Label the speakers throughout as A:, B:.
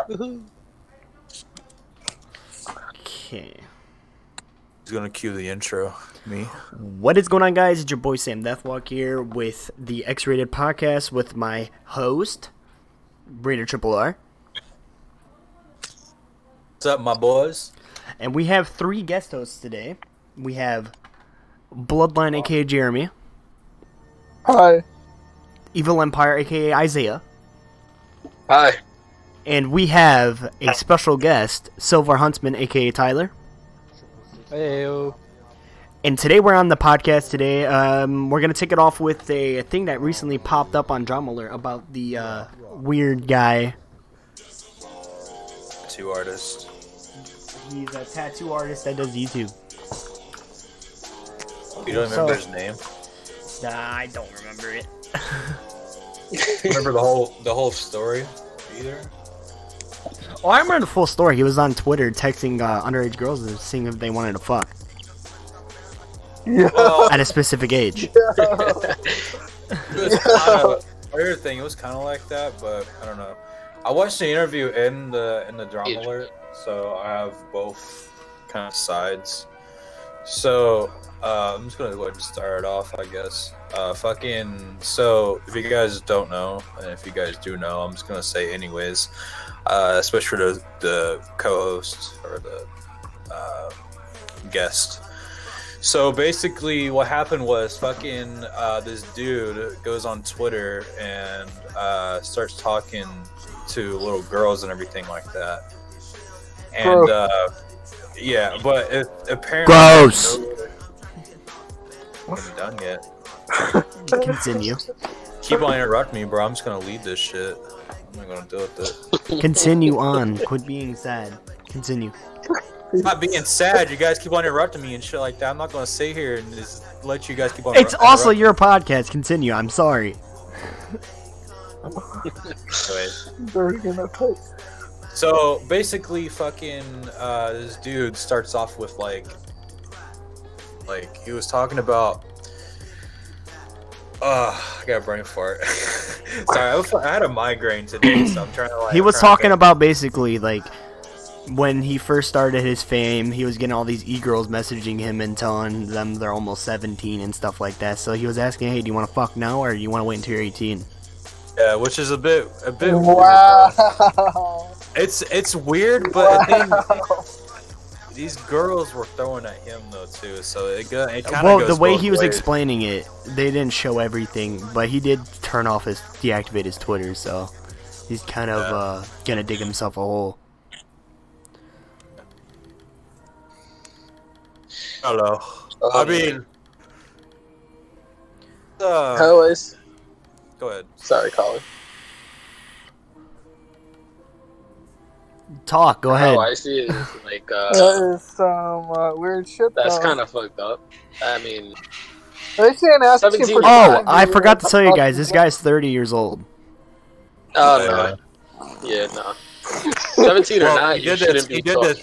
A: Okay.
B: Who's gonna cue the intro? Me.
A: What is going on, guys? It's your boy Sam DeathWalk here with the X-Rated Podcast with my host, Triple R.
B: What's up, my boys?
A: And we have 3 guest hosts today. We have Bloodline, aka Jeremy.
C: Hi.
A: Evil Empire, aka Isaiah.
C: Hi.
A: And we have a special guest, Silver Huntsman, aka Tyler.
C: Heyo.
A: And today we're on the podcast today. We're going to take it off with a thing that recently popped up on Drama Alert about the weird guy.
B: Tattoo artist.
A: He's a tattoo artist that does YouTube.
B: You don't remember his name?
A: Nah, I don't remember it.
B: Remember the whole story either?
A: Oh, I remember the full story. He was on Twitter texting underage girls and seeing if they wanted to fuck.
C: Yeah.
A: At a specific age.
B: It was kinda, weird thing. It was kind of like that, but I don't know. I watched the interview in the Drama Alert, so I have both kind of sides. So I'm just gonna go ahead and start it off, I guess. So if you guys don't know, and if you guys do know, I'm just gonna say anyways. Especially for the co-host or the guest. So basically, what happened was this dude goes on Twitter and starts talking to little girls and everything like that. And yeah, but apparently
A: gross.
B: I'm done yet.
A: Continue.
B: Keep on interrupting me, bro. I'm just gonna lead this shit. I'm not gonna deal with this.
A: Continue on. Quit being sad. Continue.
B: I'm not being sad. You guys keep on interrupting me and shit like that. I'm not gonna sit here and just let you guys keep on.
A: It's also your podcast. Continue. I'm sorry.
B: So basically, this dude starts off with like he was talking about. I got a brain fart. Sorry, I had a migraine today, so I'm trying to
A: He was talking about basically like when he first started his fame, he was getting all these e-girls messaging him and telling them they're almost 17 and stuff like that. So he was asking, "Hey, do you want to fuck now or do you want to wait until you're 18?"
B: Yeah, which is a bit
C: Wow.
B: weird. It's weird, but then these girls were throwing at him though too, so it kind of goes
A: the way
B: both
A: he was
B: ways.
A: explaining it, they didn't show everything, but he did deactivate his Twitter, so he's kind of gonna dig himself a hole.
B: Hello. I mean,
C: Anyways.
B: go ahead.
C: Sorry, Colin.
A: Talk. Go ahead.
D: Oh, I see it as like,
C: That is some weird shit,
D: that's
C: though.
D: kind of fucked up. I mean,
C: They saying asking
D: 17
C: for
A: Oh, I forgot to tell you guys, this guy's 30 years old.
D: oh, no. Yeah, no. 17 or not, you shouldn't be talking.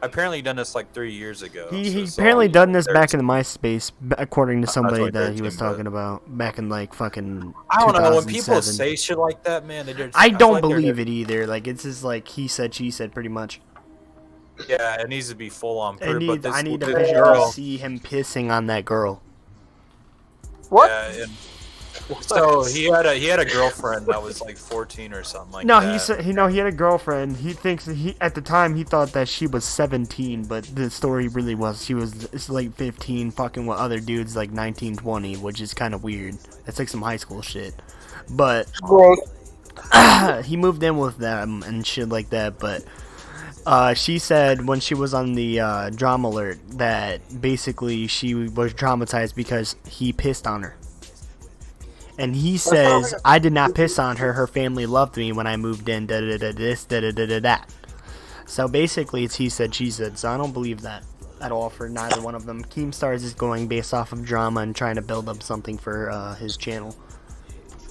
B: Apparently he done this like 3 years ago.
A: He
B: so
A: apparently
B: it's
A: done this
B: all-
A: back in the MySpace, according to somebody that he was
B: 2013,
A: talking about back in like fucking.
B: I don't know, when people
A: 2007.
B: say shit like that, man, they just
A: I
B: feel
A: don't
B: like they're
A: believe
B: just-
A: it either. Like it's just like he said, she said, pretty much.
B: Yeah, it needs to be full on proof.
A: I need to
B: this
A: visually
B: girl,
A: see him pissing on that girl.
C: What?
B: yeah, and so he had a girlfriend that was like 14 or something like
A: No,
B: that.
A: he said he had a girlfriend. He thinks at the time he thought that she was 17, but the story really was she was like 15, fucking with other dudes like 19, 20, which is kind of weird. That's like some high school shit. But
C: Gross.
A: he moved in with them and shit like that. But she said when she was on the Drama Alert that basically she was traumatized because he pissed on her. And he says, "I did not piss on her. Her family loved me when I moved in. Da da da this da da da da that." So basically, it's he said, she said. So I don't believe that at all for neither one of them. Keemstars is going based off of drama and trying to build up something for his channel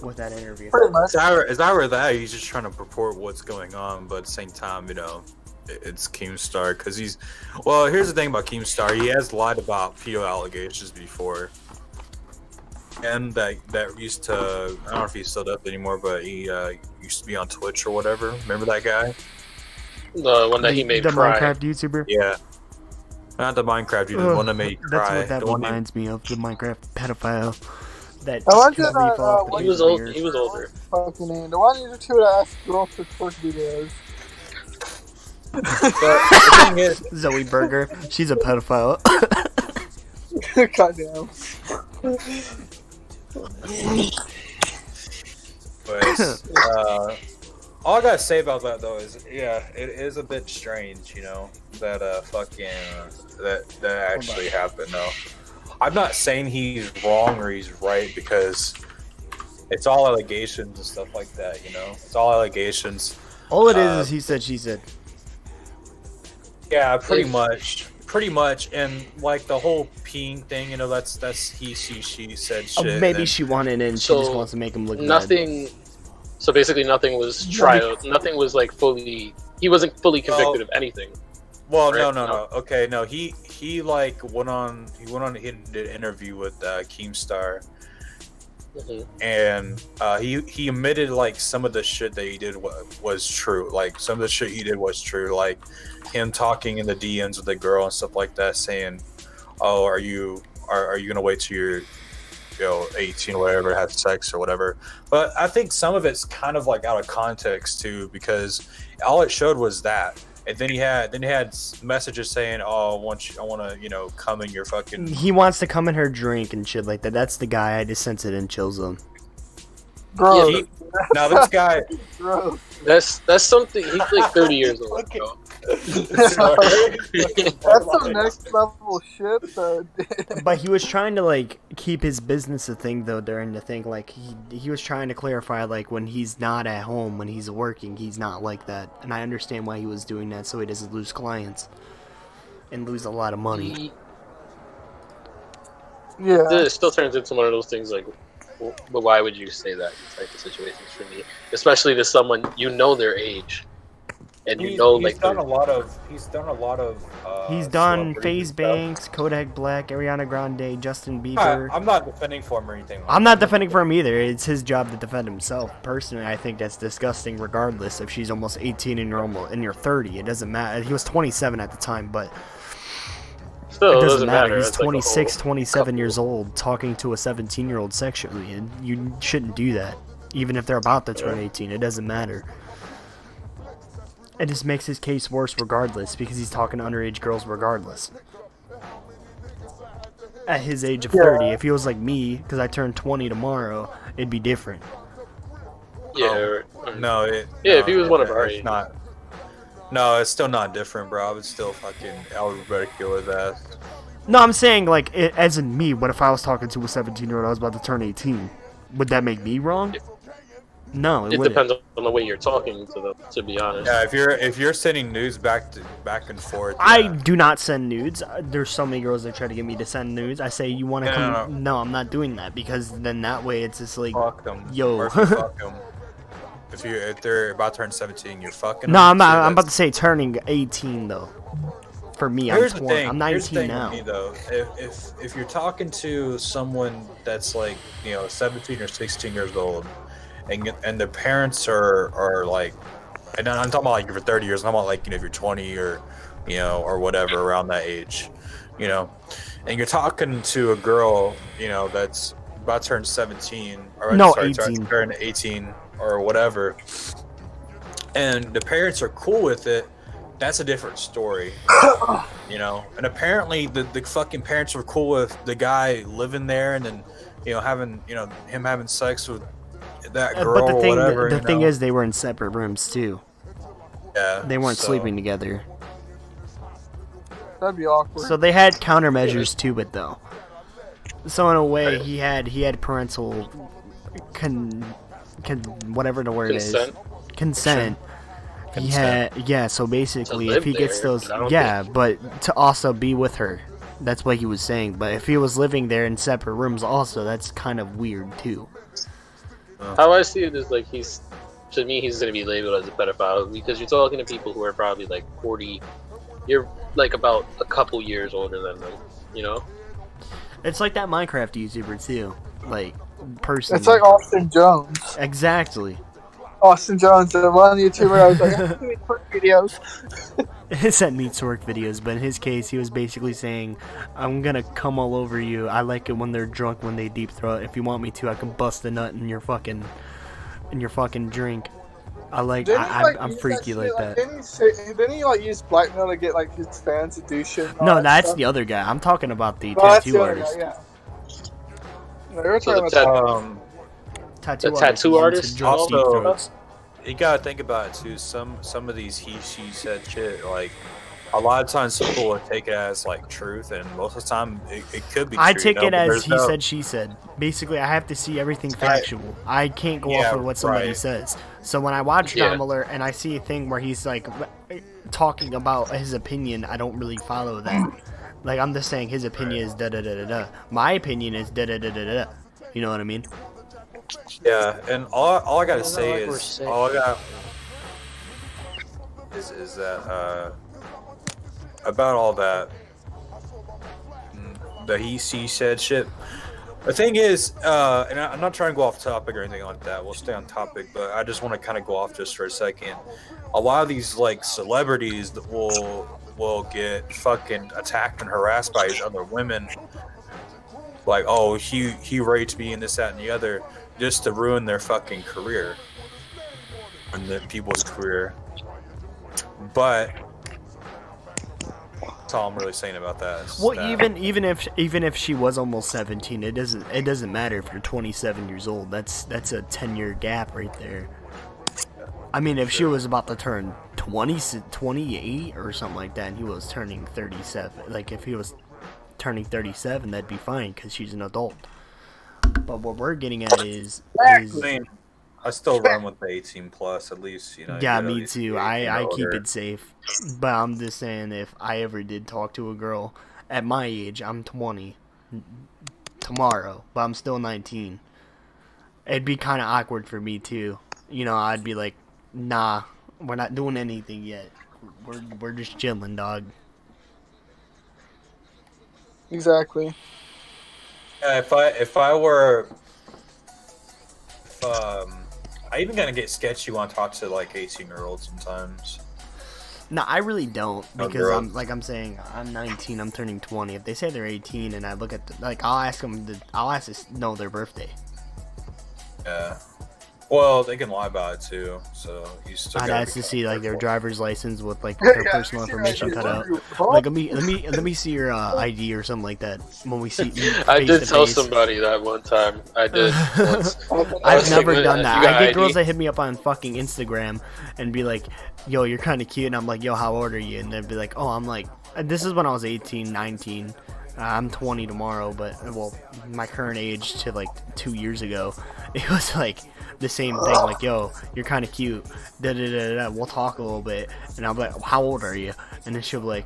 A: with that interview.
C: Pretty much.
B: It's either that, he's just trying to purport what's going on, but at the same time, you know, it's Keemstar because he's. Well, here's the thing about Keemstar: he has lied about pedo allegations before. Ken that used to, I don't know if he still does anymore, but he used to be on Twitch or whatever. Remember that guy?
D: The one that he made
A: the
D: cry.
A: Minecraft YouTuber.
B: Yeah. Not the Minecraft dude, the one that made cry.
A: That's what that
B: the one
A: reminds me of, the Minecraft pedophile. That
C: I want
A: can
C: to,
A: leap off the
D: He was old. He was older.
C: Fucking name. The one you two that ask girls for twerk videos.
B: But the thing is,
A: Zoe Berger, she's a pedophile.
C: Goddamn.
B: but, all I gotta say about that though is, yeah, it is a bit strange, you know, that that actually happened though. I'm not saying he's wrong or he's right because it's all allegations and stuff like that, you know. It's all allegations.
A: All it is he said, she said.
B: Yeah, pretty much, and like the whole peeing thing, you know, that's he, she said shit.
A: Maybe she wanted it and she just wants to make him look
D: nothing. Bad. So basically, nothing was trial. Nothing was like fully. He wasn't fully convicted of anything.
B: Well, right? No. Okay, no. He like went on. He did an interview with Keemstar, and he admitted like some of the shit that he did was true. Like some of the shit he did was true. Like him talking in the DMs with the girl and stuff like that, saying, "Oh, are you gonna wait till you're 18 or whatever, have sex or whatever." But I think some of it's kind of like out of context too, because all it showed was that. And then he had messages saying, "Oh, I want to, come in your fucking."
A: He wants to come in her drink and shit like that. That's the guy. I just sense it in chill zone.
C: Bro,
B: yeah, now this guy.
C: Bro.
D: That's something. He's like 30 years old. Bro.
C: That's some next level shit, though.
A: But he was trying to like keep his business a thing though during the thing. Like he was trying to clarify like when he's not at home, when he's working, he's not like that. And I understand why he was doing that, so he doesn't lose clients and lose a lot of money.
C: Yeah.
D: It still turns into one of those things like, but why would you say that type of situations for me, especially to someone their age. And he's done a lot of.
A: He's done FaZe Banks, Kodak Black, Ariana Grande, Justin Bieber.
B: I'm not defending for him or anything.
A: I'm not defending for him either. It's his job to defend himself. Personally, I think that's disgusting. Regardless if she's almost 18 and you're 30, it doesn't matter. He was 27 at the time, but
D: still,
A: it doesn't matter. He's
D: it's
A: 26,
D: like
A: 27 years old, talking to a 17-year-old sexually, and you shouldn't do that. Even if they're about to turn 18, it doesn't matter. It just makes his case worse regardless, because he's talking to underage girls regardless. At his age of 30, if he was like me, because I turned 20 tomorrow, it'd be different.
D: Yeah.
B: If
D: he was one of our age.
B: No, it's still not different, bro. I would ridicule his ass.
A: No, I'm saying, like, as in me, what if I was talking to a 17-year-old I was about to turn 18? Would that make me wrong? No, it
D: depends on the way you're talking to them, to be honest.
B: Yeah, if you're sending nudes back and forth. Yeah.
A: I do not send nudes. There's so many girls that try to get me to send nudes. I say, you want to come? No, I'm not doing that, because then that way it's just like,
B: fuck them.
A: Yo.
B: Fuck them. If they're about to turn 17, you're fucking.
A: No, I'm not. I'm about to say turning 18 though. For me,
B: Here's
A: I'm 20.
B: The thing.
A: I'm 19
B: Here's the thing
A: now.
B: With me, though, if you're talking to someone that's like 17 or 16 years old, and the parents are like, and I'm talking about like if you're 30 years, I'm talking about like if you're 20 or or whatever around that age, and you're talking to a girl that's about to turn 17 or
A: 18.
B: turn 18 or whatever, and the parents are cool with it. That's a different story, And apparently, the fucking parents were cool with the guy living there, and then, having him having sex with that girl
A: but
B: or whatever.
A: The thing is, they were in separate rooms too.
B: Yeah,
A: they weren't sleeping together.
C: That'd be awkward.
A: So they had countermeasures to it, though. So in a way, he had parental whatever the word is, consent. So basically, if he gets those, but to also be with her, that's what he was saying. But if he was living there in separate rooms, also, that's kind of weird too.
D: How I see it is like to me, he's gonna be labeled as a pedophile because you're talking to people who are probably like 40. You're like about a couple years older than them,
A: It's like that Minecraft YouTuber too. like, personally.
C: It's like Austin Jones.
A: Exactly.
C: Austin Jones, the one YouTuber. I was like, I have to make quick videos.
A: It sent me twerk videos, but in his case, he was basically saying, I'm gonna come all over you. I like it when they're drunk, when they deep throat. If you want me to, I can bust a nut in your fucking drink. I'm freaky like that.
C: Didn't he like use blackmail to get like his fans to do shit?
A: No, that's stuff? The other guy. I'm talking about the tattoo artist.
C: Guy, yeah. No, you're talking about
D: tattoo artist.
B: Also, you gotta think about it too. Some of these she said shit, like a lot of times people would take it as like truth, and most of the time it could be.
A: I take it as he said, she said. Basically, I have to see everything factual. I can't go off of what somebody says. So when I watch Dom Alert and I see a thing where he's like talking about his opinion, I don't really follow that. Like, I'm just saying his opinion is da da da da da. My opinion is da da da da da. You know what I mean?
B: Yeah, and all I gotta say is is that about all that he said shit. The thing is, and I'm not trying to go off topic or anything like that. We'll stay on topic, but I just want to kind of go off just for a second. A lot of these like celebrities that will get fucking attacked and harassed by these other women. Like, oh, he raped me and this, that, and the other, just to ruin their fucking career and the people's career. But that's all I'm really saying about that.
A: Well, even if she was almost 17, it doesn't matter if you're 27 years old. That's a 10-year gap right there. I mean, if she was about to turn 28 or something like that, and he was turning 37, like if he was turning 37, that'd be fine because she's an adult. But what we're getting at is
B: I still run with the 18 plus, at least, you know.
A: Yeah, me too. I keep it safe. But I'm just saying, if I ever did talk to a girl at my age, I'm 20 tomorrow, but I'm still 19. It'd be kind of awkward for me too. You know, I'd be like, nah, we're not doing anything yet. We're just chilling, dog.
C: Exactly.
B: If I even kind of get sketchy when I talk to like 18-year-olds sometimes.
A: No, I really don't, because I'm saying I'm 19, I'm turning 20. If they say they're 18 and I look at I'll ask to know their birthday.
B: Yeah. Well, they can lie about it too, so you still.
A: I'd ask to see like their driver's license with like their personal information cut out. Like let me see your ID or something like that when we see.
D: I did tell somebody that one time. I did.
A: I've never done that. I get girls that hit me up on fucking Instagram and be like, "Yo, you're kind of cute," and I'm like, "Yo, how old are you?" And they'd be like, "Oh, I'm like." This is when I was 18, 19. I'm 20 tomorrow, but well, my current age to like 2 years ago, it was like the same thing. Like, yo, you're kind of cute. Da da da da. We'll talk a little bit, and I'm like, how old are you? And then she'll be like,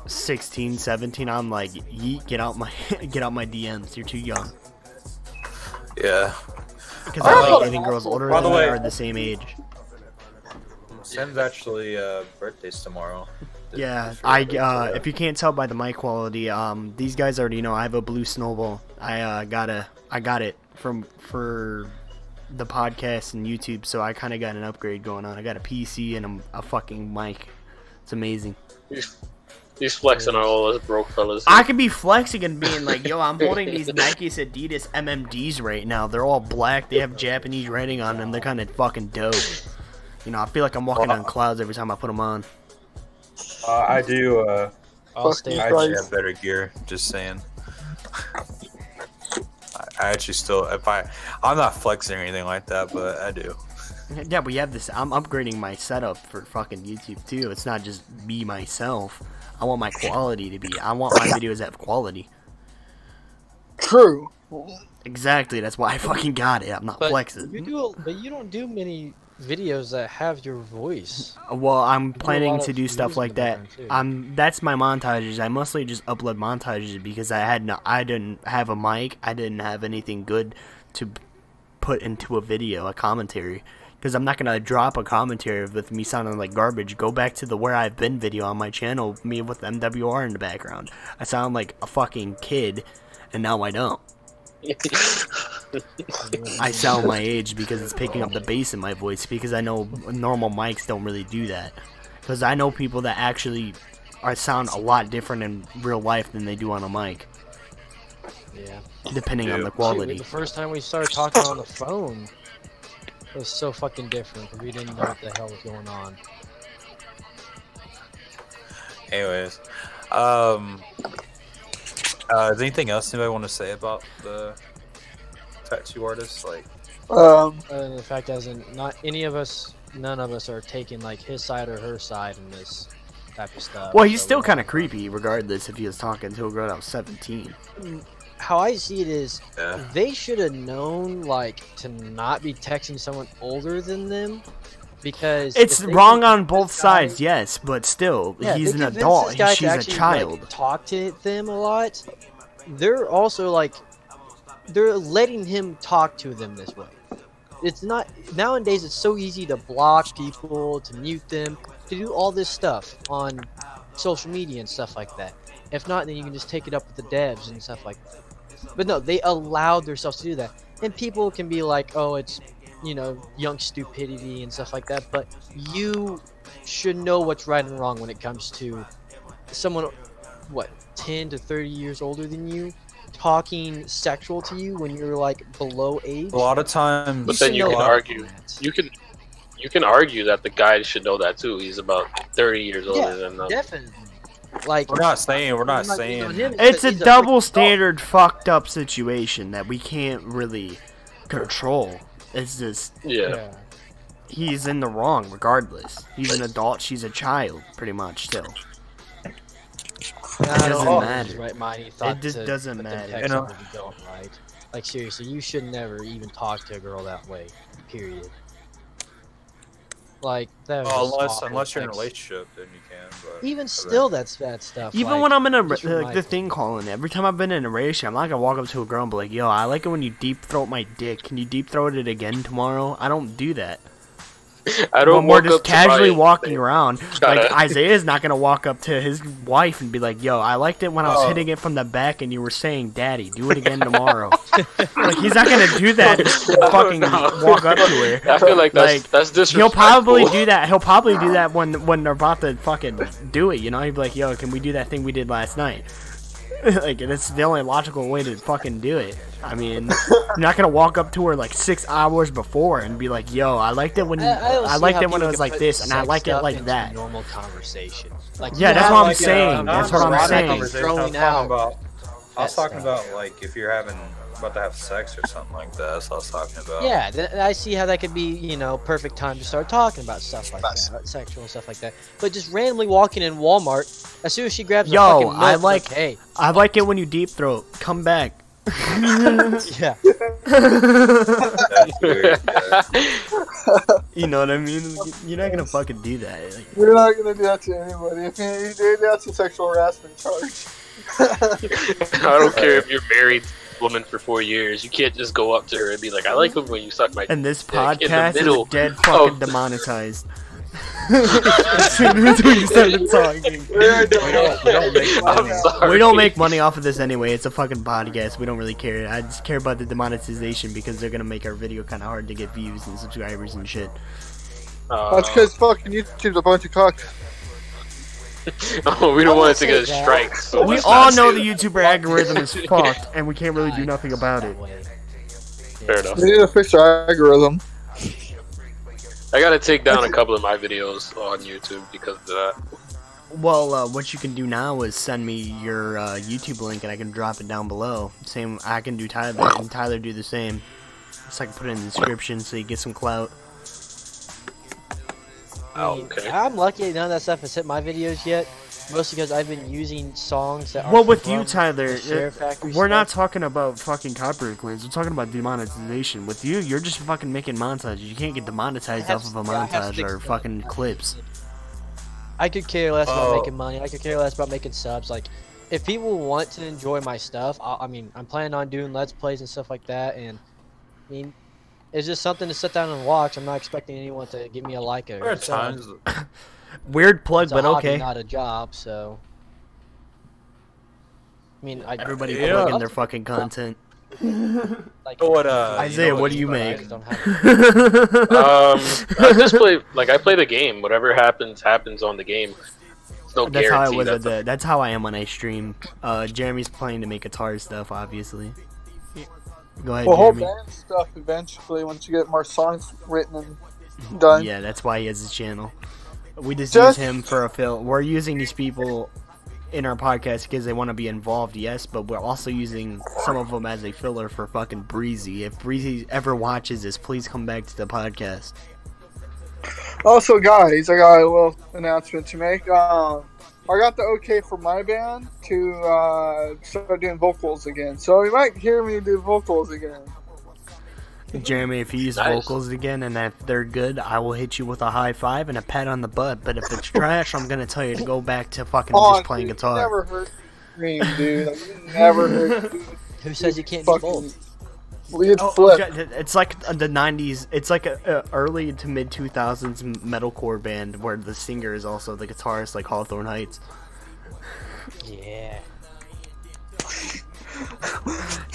A: 16, 17. I'm like, yeet, get out my DMs. You're too young.
B: Yeah.
A: Because I like dating girls older than me or the same age.
B: Sam's actually birthday's tomorrow.
A: Yeah, if you can't tell by the mic quality, these guys already know I have a blue snowball. I got it for the podcast and YouTube, so I kind of got an upgrade going on. I got a PC and a fucking mic. It's amazing.
D: He's flexing on all those broke fellas.
A: I could be flexing and being like, yo, I'm holding these Nike's Adidas MMDs right now. They're all black. They have Japanese writing on them. They're kind of fucking dope. You know, I feel like I'm walking on clouds every time I put them on.
B: I do.
C: I
B: actually have better gear. Just saying. I actually still, I'm not flexing or anything like that, but I do.
A: Yeah, but you have this. I'm upgrading my setup for fucking YouTube too. It's not just me myself. I want my quality to be. I want my videos to have quality.
C: True.
A: Exactly. That's why I fucking got it. I'm not flexing.
E: But you don't do many videos that have your voice.
A: Well, I'm planning to do stuff like that. That's my montages. I mostly just upload montages because I didn't have a mic. I didn't have anything good to put into a video, a commentary. Because I'm not gonna drop a commentary with me sounding like garbage. Go back to the Where I've Been video on my channel, me with MWR in the background. I sound like a fucking kid, and now I don't. I sound my age because it's picking up the bass in my voice, because I know normal mics don't really do that. Because I know people that actually sound a lot different in real life than they do on a mic.
E: Yeah.
A: Depending on the quality.
E: Shoot, the first time we started talking on the phone, it was so fucking different because we didn't know what the hell was going on.
B: Anyways, is anything else anybody want to say about the tattoo artist? Like,
E: The fact as in not any of us, none of us are taking like his side or her side in this type of stuff.
A: Well, he's still kind of creepy, regardless if he was talking to a girl that was 17.
E: How I see it is,
B: yeah.
E: they should have known like to not be texting someone older than them, because
A: it's wrong on both sides, yes, but still,
E: yeah,
A: he's an adult. She's a child.
E: Like, talk to them a lot. They're also like, they're letting him talk to them this way. It's not nowadays. It's so easy to block people, to mute them, to do all this stuff on social media and stuff like that. If not, then you can just take it up with the devs and stuff like that. But no, they allowed themselves to do that. And people can be like, oh, it's, you know, young stupidity and stuff like that. But you should know what's right and wrong when it comes to someone, what, 10 to 30 years older than you, talking sexual to you when you're like below age.
B: A lot of times,
D: but then you can argue. You can argue that the guy should know that too. He's about 30 years older than them.
E: Definitely. Like,
B: we're not saying
A: it's a double standard fucked up situation that we can't really control. It's just he's in the wrong regardless. He's an adult, she's a child, pretty much still. It doesn't matter. It just doesn't matter.
E: You know? Right? Like seriously, you should never even talk to a girl that way. Period. Like that.
B: Unless you're in a relationship, then you can. But
E: even still, that's bad stuff.
A: Even
E: like,
A: when I'm in a like the thing calling, every time I've been in a relationship, I'm not gonna walk up to a girl and be like, "Yo, I like it when you deep throat my dick. Can you deep throat it again tomorrow?" I don't do that.
D: I don't.
A: When we're just casually walking around, like Isaiah's not gonna walk up to his wife and be like, "Yo, I liked it when I was hitting it from the back and you were saying, Daddy, do it again tomorrow." Like he's not gonna do that. Just fucking walk up to her.
D: I feel like that's disrespectful.
A: He'll probably do that. He'll probably do that when they're about to fucking do it. You know, he'd be like, "Yo, can we do that thing we did last night?" Like that's the only logical way to fucking do it. I mean, you're not gonna walk up to her like 6 hours before and be like, "Yo, I liked it when I liked it when it was like this, and I like it like that."
E: Normal conversation. Like
A: yeah, that's what I'm saying. That's what I'm saying.
B: I was talking about like if you're about to have sex or something like that. That's what I was talking about.
E: Yeah, I see how that could be, you know, perfect time to start talking about stuff like that, sexual stuff like that. But just randomly walking in Walmart, as soon as she grabs a fucking milk,
A: I like,
E: hey.
A: I like it when you deep throat. Come back.
E: Yeah.
B: That's weird,
A: You know what I mean? You're not gonna fucking do that. Like,
C: you're not gonna do that to anybody. If you do, that's a sexual harassment charge.
D: I don't care if you're married woman for 4 years. You can't just go up to her and be like, "I like it when you suck my."
A: And this
D: dick,"
A: podcast
D: in the middle
A: is dead fucking demonetized. As soon as we started talking. We don't make money off of this anyway. It's a fucking podcast. We don't really care. I just care about the demonetization because they're gonna make our video kind of hard to get views and subscribers and shit.
C: That's because fucking YouTube's a bunch of cock.
D: Oh, we don't want it to get a strike. So
A: we all know the YouTuber algorithm is fucked, and we can't really do nothing about it.
D: Fair enough.
C: They need to fix their algorithm.
D: I gotta take down a couple of my videos on YouTube because of that.
A: Well, what you can do now is send me your YouTube link, and I can drop it down below. Same, I can do Tyler, and Tyler do the same. So I can put it in the description so you get some clout.
D: Okay.
E: I'm lucky none of that stuff has hit my videos yet. Mostly because I've been using songs that are
A: well, with you, Tyler, we're not
E: stuff.
A: talking about fucking copyright claims. We're talking about demonetization. With you, you're just fucking making montages. You can't get demonetized off of a montage or fucking clips.
E: I could care less about making money. I could care less about making subs. Like, if people want to enjoy my stuff, I mean, I'm planning on doing Let's Plays and stuff like that. And, I mean, it's just something to sit down and watch. I'm not expecting anyone to give me a like or
B: times.
A: Weird plug,
E: it's
A: but
E: a hobby,
A: okay.
E: not a job, so. I mean,
A: Everybody plugging their fucking content.
E: Like,
B: What
A: Isaiah, what do you
E: I
A: make?
E: just don't have
D: I just play I play the game. Whatever happens on the game. It's no
A: That's how I
D: guarantee.
A: was. That's how I am when I stream. Jeremy's playing to make guitar stuff, obviously. Go ahead,
C: Well, whole
A: Jeremy.
C: band stuff eventually once you get more songs written and done.
A: Yeah, that's why he has his channel. We just use him for a fill. We're using these people in our podcast because they want to be involved, yes, but we're also using some of them as a filler for fucking Breezy. If Breezy ever watches this, please come back to the podcast.
C: Also, guys, I got a little announcement to make. I got the okay for my band to start doing vocals again, so you might hear me do vocals again.
A: Jeremy, if you use vocals again and if they're good, I will hit you with a high five and a pat on the butt. But if it's trash, I'm gonna tell you to go back to fucking just playing guitar.
C: You never heard me, dude. Like, you never heard me.
E: Who says you can't do both?
C: Lead flip.
A: It's like the 90s. It's like a early to mid 2000s metalcore band where the singer is also the guitarist, like Hawthorne Heights.
E: Yeah.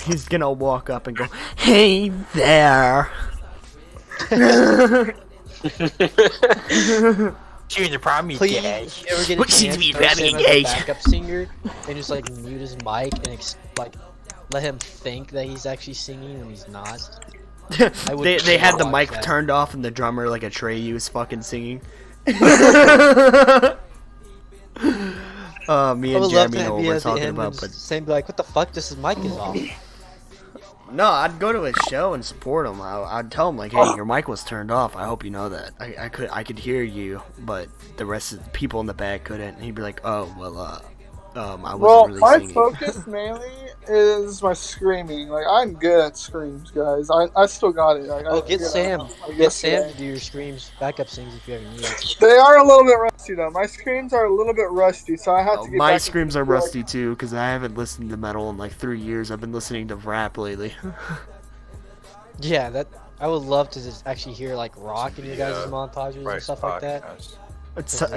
A: He's gonna walk up and go, "Hey there."
B: She's the problem,
E: Please,
B: guys.
E: you ever get a
A: What seems
E: chance
A: to be
E: to him as
A: very
E: a
A: engaged.
E: backup singer and just like mute his mic and like let him think that he's actually singing when he's not?
A: they had the mic
E: that.
A: turned off and the drummer like Atreyu was fucking singing. Me
E: I
A: and
E: would love
A: Jeremy
E: to
A: know what
E: be
A: we're
E: at the
A: talking
E: end
A: about,
E: and
A: but
E: saying like, "What the fuck? This is mic is off."
A: no, I'd go to his show and support him. I'd tell him like, "Hey, your mic was turned off. I hope you know that. I could hear you, but the rest of the people in the back couldn't." And he'd be like, "Oh, well, I wasn't really
C: my
A: singing."
C: focus mainly is my screaming. Like, I'm good at screams, guys. I still got it. Like,
E: Oh,
C: I
E: get
C: figured
E: Sam.
C: out
E: Get
C: yesterday.
E: Sam to do your screams, backup sings if you ever need it.
C: They are a little bit rusty though. My screams are a little bit rusty, so I have to get
A: My
C: back
A: screams are
C: into, like,
A: rusty too because I haven't listened to metal in like 3 years. I've been listening to rap lately.
E: Yeah, that I would love to just actually hear like rock in your guys' montages and stuff like that.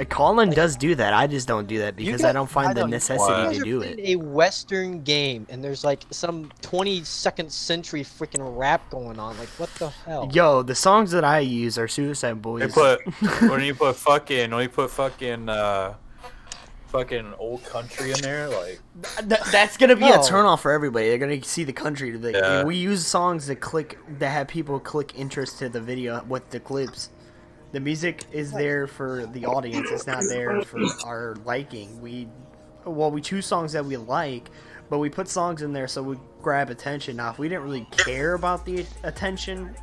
A: Colin does do that. I just don't do that because I don't find the necessity to do it.
E: A Western game and there's like some 22nd century freaking rap going on. Like, what the hell?
A: Yo, the songs that I use are Suicide Boys.
B: When you put fucking old country in there, like
A: that's gonna be a
E: No.
A: turn off for everybody. They're gonna see the country.
B: Yeah.
A: We use songs that have people click interest to the video with the clips. The music is there for the audience. It's not there for our liking. We choose songs that we like, but we put songs in there so we grab attention. Now, if we didn't really care about the attention,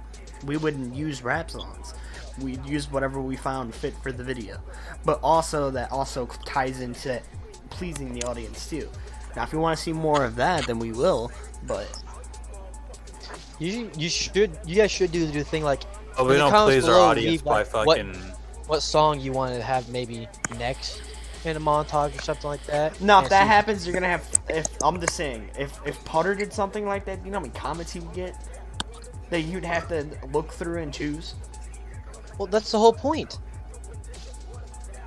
A: we wouldn't use rap songs. We'd use whatever we found fit for the video. But also, that also ties into pleasing the audience too. Now, if you want to see more of that, then we will. But
E: You guys should do the thing like.
B: oh, we
E: in the
B: don't
E: comments
B: please our
E: below,
B: audience
E: leave,
B: by
E: like,
B: fucking.
E: What song you want to have maybe next in a montage or something like that.
A: no, if
E: And
A: that
E: see-
A: happens, you're gonna have. If I'm just saying, if Potter did something like that, you know how many comments he would get that you'd have to look through and choose.
E: Well, that's the whole point.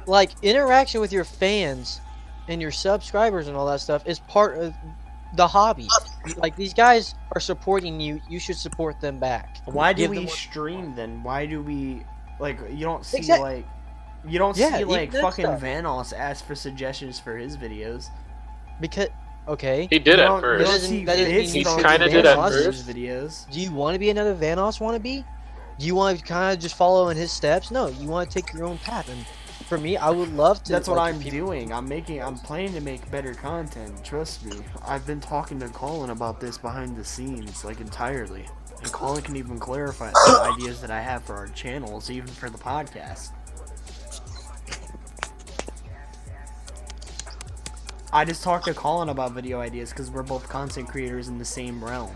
E: Like, interaction with your fans and your subscribers and all that stuff is part of the hobby. Like, these guys are supporting you. You should support them back.
A: Why do
E: Give
A: we
E: them what-
A: stream then? Why do we like? You don't see
E: Exact-
A: like. You don't
E: Yeah,
A: see
E: even
A: like
E: that
A: fucking
E: stuff.
A: Vanos ask for suggestions for his videos.
E: Because, okay.
D: He did
A: You
D: at
A: don't- you
D: first.
A: don't
E: Doesn't-
A: see
E: that doesn't
A: his-
E: mean
A: you
E: you
A: don't
E: should
A: see
D: kinda did at
A: Vanos'
D: first.
A: videos.
E: Do you want to be another Vanos wannabe? Do you want to kind of just follow in his steps? No, you want to take your own path. And for me, I would love to.
A: That's what
E: like,
A: I'm
E: people-
A: doing. I'm planning to make better content. Trust me. I've been talking to Colin about this behind the scenes, like entirely. And Colin can even clarify the ideas that I have for our channels, even for the podcast. I just talked to Colin about video ideas because we're both content creators in the same realm.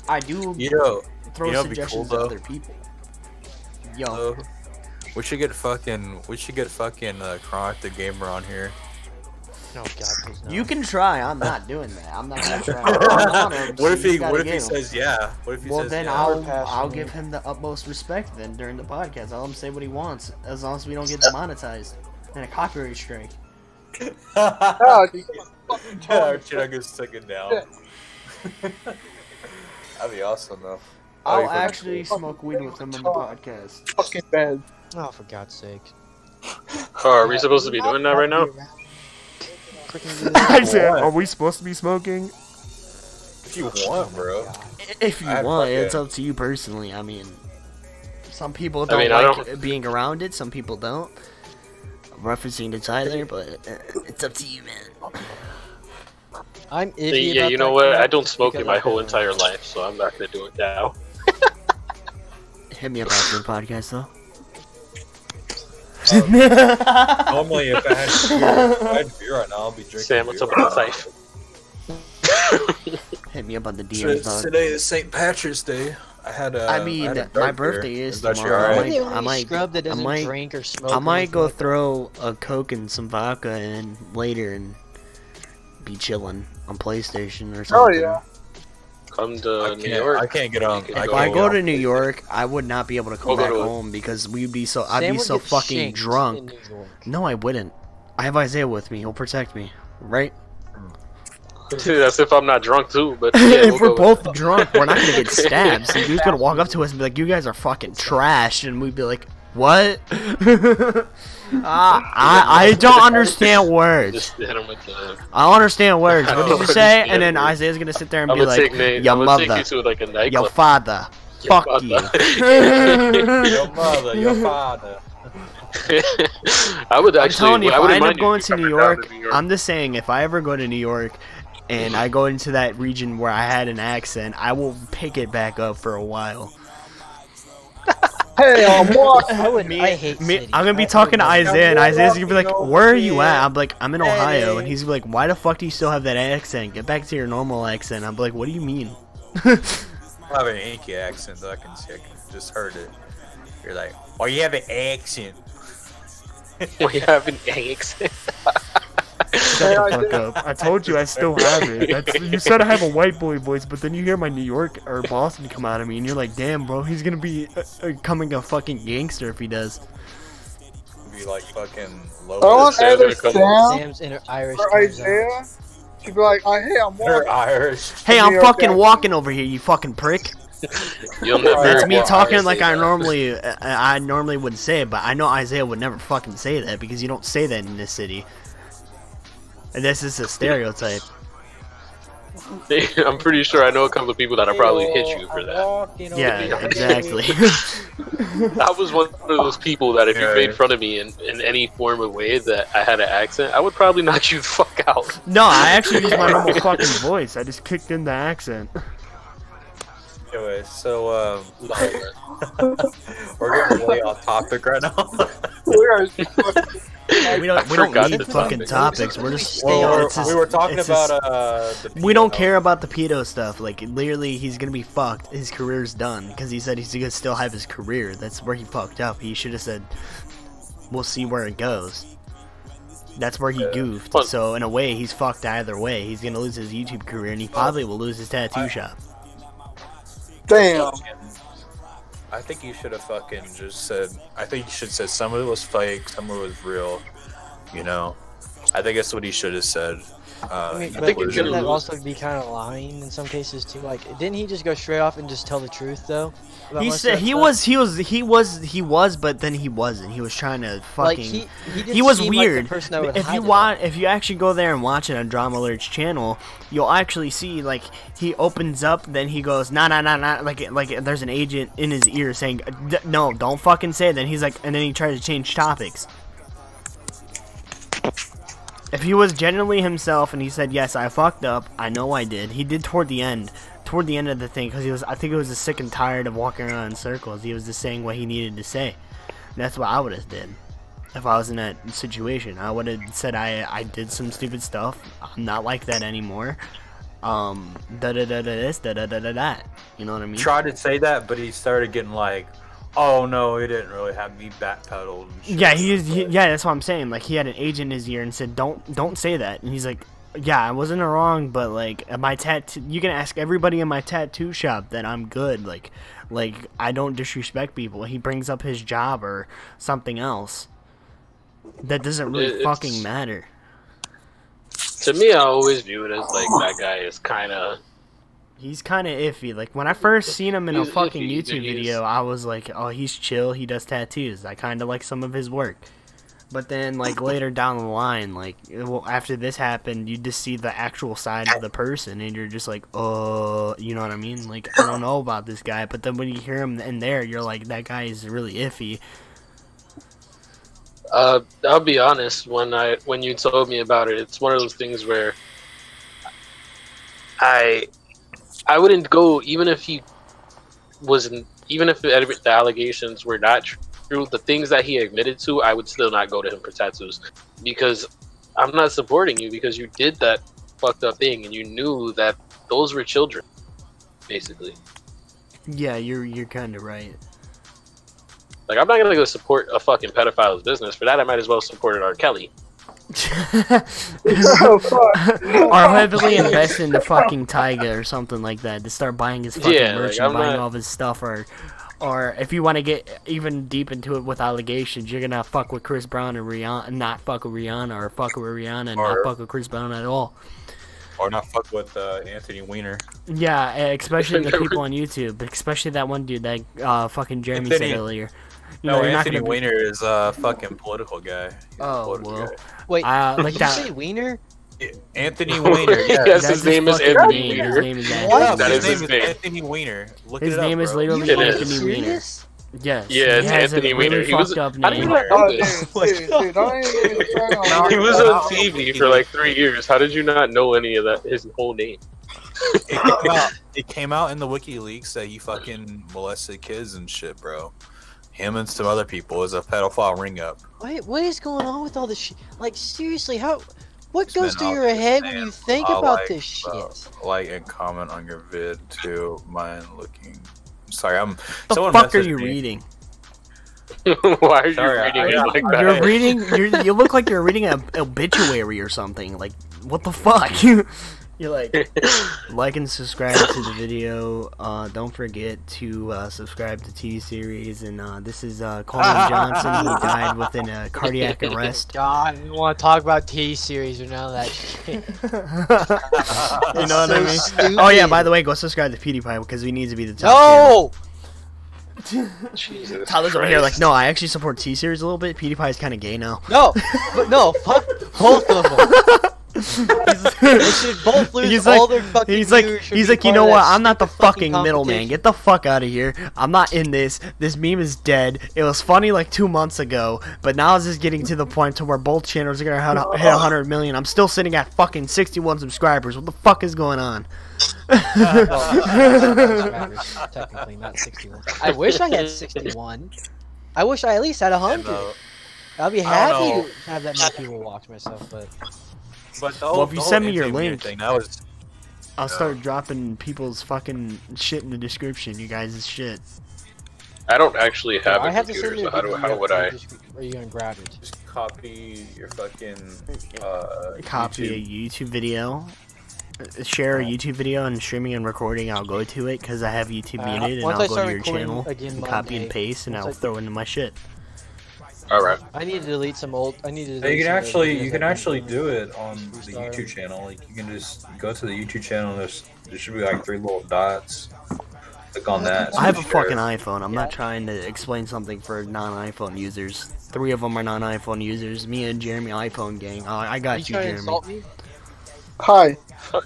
A: I do throw
B: you know, it'd be
A: suggestions
B: cool,
A: to
B: though.
A: other people. Yo.
B: We should get fucking Chronic the Gamer on here.
E: Oh God, please no.
A: You can try. I'm not doing that. I'm not gonna try. I want him, so
B: What if
A: you
B: he
A: gotta get him.
B: says yeah? What if he
A: Well,
B: says
A: then
B: yeah?
A: I'll give him the utmost respect then during the podcast. I'll let him say what he wants as long as we don't get demonetized and a copyright strike.
C: Yeah,
B: Archie gets taken down. That'd be awesome, though.
A: I'll actually smoke weed with him on the podcast.
C: Fucking bed.
E: Oh, for God's sake.
D: Oh, are we supposed to be doing that right now?
A: I said, are we supposed to be smoking?
B: If you want, bro.
A: If you want, it's up to you personally. I mean, some people don't like being around it, some people don't. I'm referencing to Tyler, but it's up to you, man.
E: I'm iffy
D: Yeah,
E: about
D: you know
E: that
D: what?
E: crap
D: I don't smoke in
E: because
D: my
E: I've
D: whole
E: been
D: entire life, so I'm not gonna do it now.
A: Hit me up after the podcast, though.
B: Normally, if I had beer right now, I'll be drinking.
D: Sam, what's up with the knife?
A: Hit me up on the DMs, dog.
B: Today is St. Patrick's Day. I mean,
A: my birthday is tomorrow.
B: Right?
E: I might scrub that doesn't drink or smoke.
A: I might go throw a Coke and some vodka and later and be chilling on PlayStation or something.
C: Oh yeah.
D: Come to New York.
B: I can't get on.
A: If I go to New York, I would not be able to come back home because I'd be so fucking drunk. No, I wouldn't. I have Isaiah with me. He'll protect me, right?
D: That's if I'm not drunk too. But yeah,
A: if we're both drunk, we're not gonna get stabbed. So he's gonna walk up to us and be like, "You guys are fucking trash," and we'd be like, "What?" I don't understand words.
D: Just hit him with the...
A: I don't understand words. What did you say? And then Isaiah's gonna sit there and be like, "Your mother, your father, fuck you."
B: Your mother, your father.
D: I would actually.
A: I'm telling you, if I end up going to New York,
D: New York,
A: I'm just saying, if I ever go to New York and I go into that region where I had an accent, I will pick it back up for a while.
C: Hey, I'm walking.
E: I hate cities.
A: I'm gonna be talking to Isaiah, and Isaiah's gonna be like, "Where are you at?" I'm like, "I'm in Ohio," and he's gonna be like, "Why the fuck do you still have that accent? Get back to your normal accent." I'm like, "What do you mean?"
B: I have an Yankee accent that I can just heard it. You're like, "Oh, you have an accent."
D: we have an accent.
A: Shut the fuck up. I told you I still have it. You said I have a white boy voice, but then you hear my New York or Boston come out of me, and you're like, damn, bro, he's gonna be becoming a fucking gangster if he does.
B: Be like fucking low.
C: I want either
E: Sam's in Irish.
C: or Isaiah. She'd be like, "Hey, I'm walking."
B: They're Irish.
A: Hey, I'm fucking walking over here, you fucking prick. That's me talking like I normally wouldn't say it, but I know Isaiah would never fucking say that because you don't say that in this city. And this is a stereotype.
D: I'm pretty sure I know a couple of people that'll probably hit you for that.
A: Yeah, exactly.
D: I was one of those people that if you made fun of me in any form of way that I had an accent, I would probably knock you the fuck out.
A: No, I actually used my normal fucking voice. I just kicked in the accent.
B: Anyway, so we're getting way off topic right now.
A: We don't need fucking topics. We're just
B: we were talking about
A: we don't care about the pedo stuff. Like literally, he's gonna be fucked. His career's done because he said he's gonna still have his career. That's where he fucked up. He should have said, "We'll see where it goes." That's where he goofed. So in a way, he's fucked either way. He's gonna lose his YouTube career, and he probably will lose his tattoo shop.
C: Damn.
B: I think you should have fucking just said. I think you should have said some of it was fake, some of it was real. You know, I think that's what he should have said.
E: I mean, but shouldn't that also be kind of lying in some cases too? Like, didn't he just go straight off and just tell the truth though?
A: He said he was, but then he wasn't. He was trying to fucking.
E: Like
A: he was weird.
E: Like
A: if you actually go there and watch it on Drama Alert's channel, you'll actually see like he opens up, then he goes nah, like there's an agent in his ear saying no, don't fucking say it. Then he's like, and then he tries to change topics. If he was genuinely himself and he said, yes, I fucked up, I know I did. He did toward the end of the thing, because I think he was just sick and tired of walking around in circles. He was just saying what he needed to say. And that's what I would have did if I was in that situation. I would have said I did some stupid stuff. I'm not like that anymore. This, that. You know what I mean?
B: Tried to say that, but he started getting like, oh no, he didn't really have me backpedaled.
A: Yeah, yeah, that's what I'm saying. Like he had an agent in his ear and said, "Don't say that." And he's like, "Yeah, I wasn't wrong, but like my tattoo, you can ask everybody in my tattoo shop that I'm good. Like I don't disrespect people." He brings up his job or something else that doesn't really fucking matter.
D: To me, I always view it as like that guy is kind of.
A: He's kind of iffy. Like when I first seen him in a
D: He's
A: fucking
D: iffy,
A: YouTube
D: he's-
A: video, I was like, "Oh, he's chill. He does tattoos. I kind of like some of his work." But then, like later down the line, like after this happened, you just see the actual side of the person, and you're just like, "Oh, you know what I mean?" Like I don't know about this guy, but then when you hear him in there, you're like, "That guy is really iffy."
D: I'll be honest. When you told me about it, it's one of those things where I wouldn't go even if he wasn't, even if the allegations were not true. The things that he admitted to, I would still not go to him for tattoos because I'm not supporting you because you did that fucked up thing and you knew that those were children, basically.
A: Yeah, you're kind of right.
D: Like I'm not gonna go support a fucking pedophile's business. For that, I might as well support R. Kelly.
C: Oh, fuck.
A: Or heavily invest in the fucking Tyga or something like that to start buying his fucking
D: Yeah,
A: merch
D: like,
A: and
D: I'm
A: buying
D: not-
A: all of his stuff, or if you want to get even deep into it with allegations, you're gonna fuck with Chris Brown and Rihanna, not fuck with Rihanna, or fuck with Rihanna and not fuck with Chris Brown at all.
B: Or not fuck with Anthony Weiner.
A: Yeah, especially the people on YouTube, especially that one dude that fucking Jeremy
B: Anthony-
A: said earlier. You
B: No,
A: know, you're not
B: Anthony
A: gonna be-
B: Weiner is a fucking political guy. He's a
A: Oh,
B: political
A: well.
B: guy.
E: Wait,
A: like
E: did you
A: that.
E: say Wiener?
B: Anthony Weiner. Yeah.
D: Yes,
A: That's
D: his name is
A: fucking
D: Anthony
A: name.
D: Weiner.
A: His name is
B: Yeah,
A: Anthony.
D: That
B: his
D: is his
B: name
D: name.
B: is Anthony Weiner. Look
A: His
B: it up,
A: name is
B: bro.
A: literally
D: It is.
A: Anthony Weiner.
E: Serious?
A: Yes.
D: Yeah,
A: he
D: it's
A: has
D: Anthony
A: a really
D: Weiner. He was.
A: fucked up
D: How did you
A: name.
D: not know
C: Oh,
D: this?
C: dude, don't even get me started on
D: He
C: weird
D: was
C: stuff.
D: on TV for like 3 years. How did you not know any of that? His whole name.
B: It came out in the WikiLeaks that he fucking molested kids and shit, bro. Him and some other people is a pedophile ring up.
E: What is going on with all this shit? Like, seriously, what
B: It's
E: goes
B: been
E: through
B: out
E: your
B: there,
E: head when
B: man.
E: you think
B: I'll
E: about
B: like,
E: this shit?
B: Like and comment on your vid too. Mine looking. Sorry, I'm.
A: The
B: someone
A: fuck are
B: messaged
A: you
B: me.
A: reading?
D: Why are you
B: Sorry,
D: reading
B: I-
D: it like that?
A: You're reading. You look like you're reading an obituary or something. Like, what the fuck? You're like and subscribe to the video. Don't forget to subscribe to T Series. And this is Coleman Johnson. He died within a cardiac arrest.
E: God, I don't want to talk about T-Series or none of that shit.
A: You know what I mean?
E: Stupid.
A: Oh yeah. By the way, go subscribe to PewDiePie because we need to be the top channel.
E: No!
D: Jesus
A: Tyler's over here like,
D: Christ.
A: no, I actually support T Series a little bit. PewDiePie's kind of gay now.
E: No! But no, fuck both of them. They should both lose
A: He's
E: all
A: like,
E: their fucking
A: he's like,
E: viewership
A: he's
E: be
A: like, you
E: part
A: know
E: of
A: what?
E: that
A: I'm not the
E: stupid fucking
A: fucking middleman.
E: competition.
A: Get the fuck out of here. I'm not in this. This meme is dead. It was funny like 2 months ago, but now it's just getting to the point to where both channels are gonna hit 100 million. I'm still sitting at fucking 61 subscribers. What the fuck is going on?
E: Technically, not 61. I wish I had 61. I wish I at least had 100. I'd be
B: I
E: happy
B: don't
E: to have that many people watch myself, but
B: But the
A: Well, if you
B: the
A: send me your
B: Anthony Weiner
A: link-
B: thing, that was
A: I'll start dropping people's fucking shit in the description. You guys' shit.
D: I don't actually have
E: I
D: a
E: have to
D: computer,
E: send you
D: so
E: a
D: how would I?
E: Are you gonna grab it?
B: just copy your fucking
A: Copy
B: YouTube.
A: a YouTube video. Share a YouTube video and streaming and recording. I'll go to it because I have YouTube muted, and
E: once
A: I'll
E: I
A: go
E: start
A: to your
E: recording
A: channel
E: again
A: and copy
E: Monday,
A: and paste, and
E: once
A: I'll
E: I-
A: throw into my shit.
D: All right.
E: I need to delete some old. I need to.
B: You
E: delete
B: can
E: some
B: actually
E: videos
B: you can
E: I've
B: actually
E: been
B: do
E: doing.
B: it on the
E: Restart.
B: YouTube channel. Like you can just go to the YouTube channel. There should be like 3 little dots. Click on that.
A: I have a
B: Share.
A: fucking iPhone. I'm not trying to explain something for non-iPhone users. 3 of them are non-iPhone users. Me and Jeremy, iPhone gang. I
E: Are
A: got
E: you
A: you,
E: trying to
A: Jeremy.
E: insult me?
C: Hi.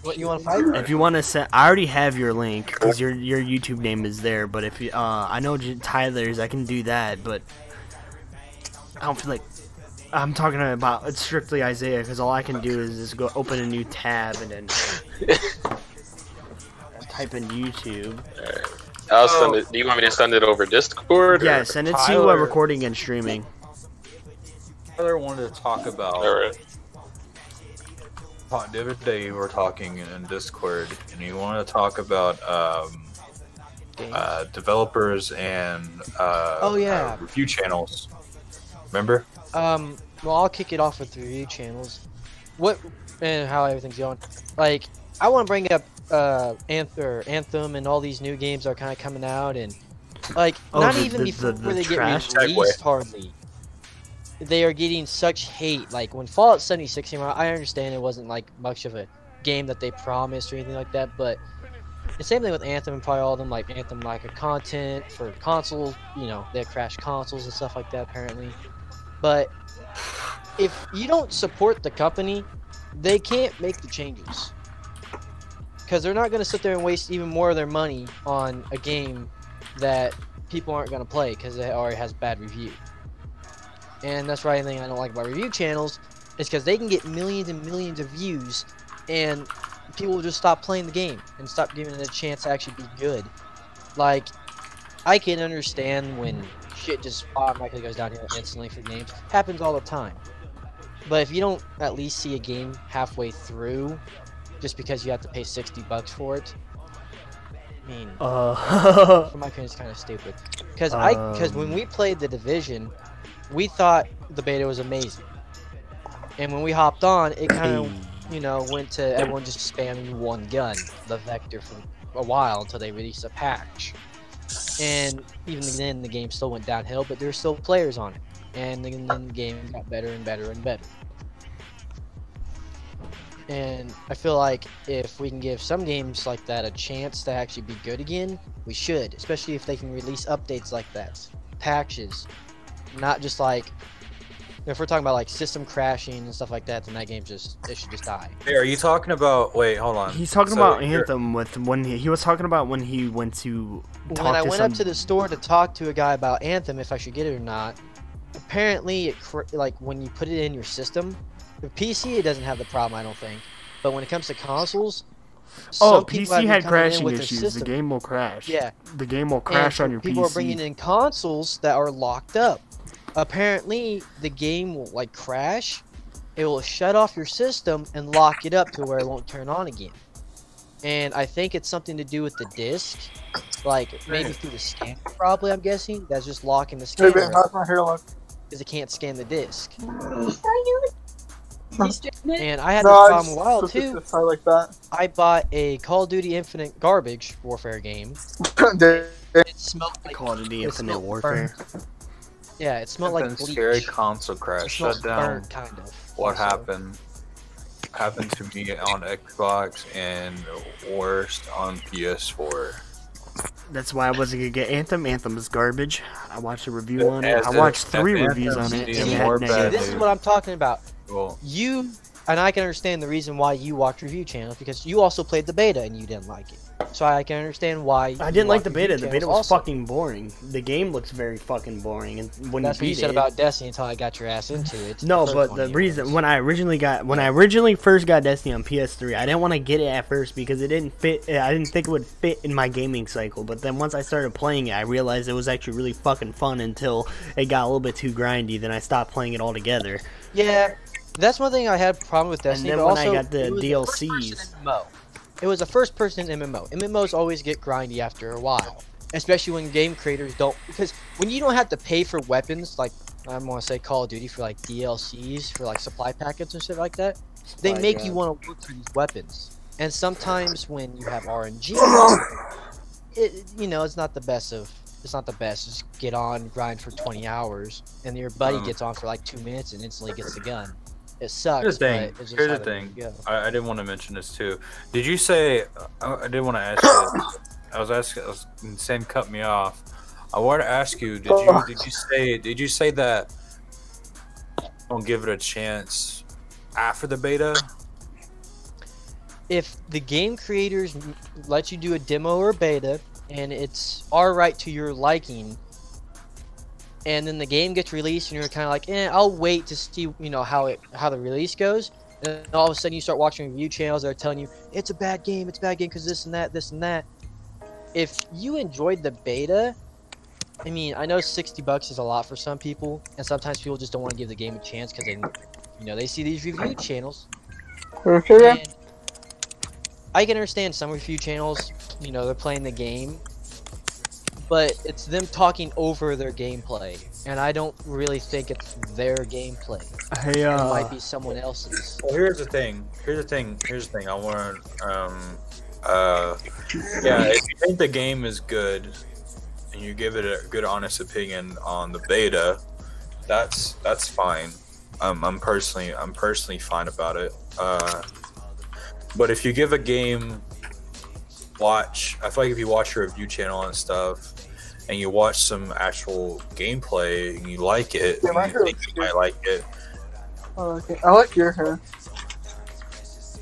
E: What you want to fight?
A: If you want to send, I already have your link because your YouTube name is there. But if you, I know Tyler's, I can do that. But I don't feel like I'm talking about it's strictly Isaiah because all I can do is just go open a new tab and then type in YouTube.
D: I'll send it. Do you want me to send it over Discord?
A: Yeah,
D: Or?
A: send it to
B: Tyler.
A: recording and streaming.
B: Tyler wanted to talk about.
D: All right.
B: The other day we were talking in Discord, and you wanted to talk about developers and
E: Oh, yeah.
B: review channels. Remember?
E: Well, I'll kick it off with the review channels. What and how everything's going. Like, I want to bring up Anthem and all these new games are kind of coming out, and like
A: Oh,
E: not
A: the-
E: even
A: the-
E: before
A: the
E: they
A: trash?
E: get released hardly. they are getting such hate. Like when Fallout 76 came out, I understand it wasn't like much of a game that they promised or anything like that, but the same thing with Anthem and probably all of them, like Anthem lack of content for consoles, you know, they had crashed consoles and stuff like that apparently. But if you don't support the company, they can't make the changes. Because they're not going to sit there and waste even more of their money on a game that people aren't going to play because it already has bad review. And that's why anything I don't like about review channels is because they can get millions and millions of views and people will just stop playing the game and stop giving it a chance to actually be good. Like, I can understand when shit just automatically goes downhill instantly for games. Happens all the time. But if you don't at least see a game halfway through just because you have to pay $60 for it, I mean, for my opinion, it's kind of stupid. Because when we played The Division, we thought the beta was amazing. And when we hopped on, it kind of, you know, went to everyone just spamming one gun, the Vector, for a while until they released a patch. And even then, the game still went downhill, but there were still players on it. And then the game got better and better and better. And I feel like if we can give some games like that a chance to actually be good again, we should. Especially if they can release updates like that. Patches. Not just like... If we're talking about like system crashing and stuff like that, then that game it should just die.
B: Hey, are you talking about? Wait, hold on.
A: He's talking about Anthem with when he was talking about when he went to.
E: When I went up to the store to talk to a guy about Anthem, if I should get it or not. Apparently, like when you put it in your system, the PC it doesn't have the problem, I don't think. But when it comes to consoles,
A: PC had crashing issues. The game will crash.
E: Yeah,
A: the game will crash on your
E: people
A: PC.
E: People are bringing in consoles that are locked up. Apparently, the game will like crash. It will shut off your system and lock it up to where it won't turn on again. And I think it's something to do with the disc, like maybe through the scanner. Probably, I'm guessing that's just locking the scanner.
C: Hey, how's my hair look?
E: Because it can't scan the disc.
F: You straighten it?
E: And I had this problem a while too.
C: Like that.
E: I bought a Call of Duty Infinite garbage warfare game. It smelled like
A: Call of Duty Infinite Warfare.
E: Yeah, it smelled like bleach.
B: Scary console crash. Shut down.
E: Burnt, kind of.
B: What happened? Happened to me on Xbox and worst on PS4.
A: That's why I wasn't gonna get Anthem. Anthem is garbage. I watched a review on it. I watched 3 reviews on it.
E: This is what I'm talking about.
B: Well,
E: You and I can understand the reason why you watch review channels because you also played the beta and you didn't like it. So I can understand why.
A: I didn't like the beta. The beta was fucking boring. The game looks very fucking boring. And when
E: that's
A: you
E: what you said about Destiny until I got your ass into it.
A: No, but the reason when I originally first got Destiny on PS3, I didn't want to get it at first because it didn't fit. I didn't think it would fit in my gaming cycle. But then once I started playing it, I realized it was actually really fucking fun until it got a little bit too grindy. Then I stopped playing it altogether.
E: Yeah, that's one thing I had a problem with Destiny.
A: And then
E: but
A: when
E: also,
A: I got the DLCs.
E: It was a first-person MMO. MMOs always get grindy after a while, especially when game creators don't. Because when you don't have to pay for weapons, like I want to say Call of Duty for like DLCs for like supply packets and shit like that, they make you want to look for these weapons. And sometimes when you have RNG, you know it's not the best of. It's not the best. Just get on, grind for 20 hours, and your buddy gets on for like 2 minutes and instantly gets the gun. It sucks.
B: Here's the thing.
E: But it's just
B: Here's
E: how
B: the
E: the
B: thing.
E: go.
B: I didn't want to mention this too. Did you say? I didn't want to ask you. I was asking. Sam cut me off. I wanted to ask you. Did you say that? Don't give it a chance after the beta.
E: If the game creators let you do a demo or beta, and it's alright to your liking, and then the game gets released, and you're kind of like, I'll wait to see, you know, how the release goes. And all of a sudden, you start watching review channels that are telling you it's a bad game because this and that. If you enjoyed the beta, I mean, I know $60 is a lot for some people, and sometimes people just don't want to give the game a chance because they see these review channels.
C: Okay.
E: And I can understand some review channels, you know, they're playing the game, but it's them talking over their gameplay, and I don't really think it's their gameplay.
A: Hey,
E: it might be someone else's.
B: Well, here's the thing. I want if you think the game is good and you give it a good honest opinion on the beta, that's fine. I'm personally fine about it. But if you give a game I feel like if you watch your review channel and stuff, and you watch some actual gameplay and you like it,
C: Yeah,
B: you think you might like it.
C: Oh, okay. I like your hair.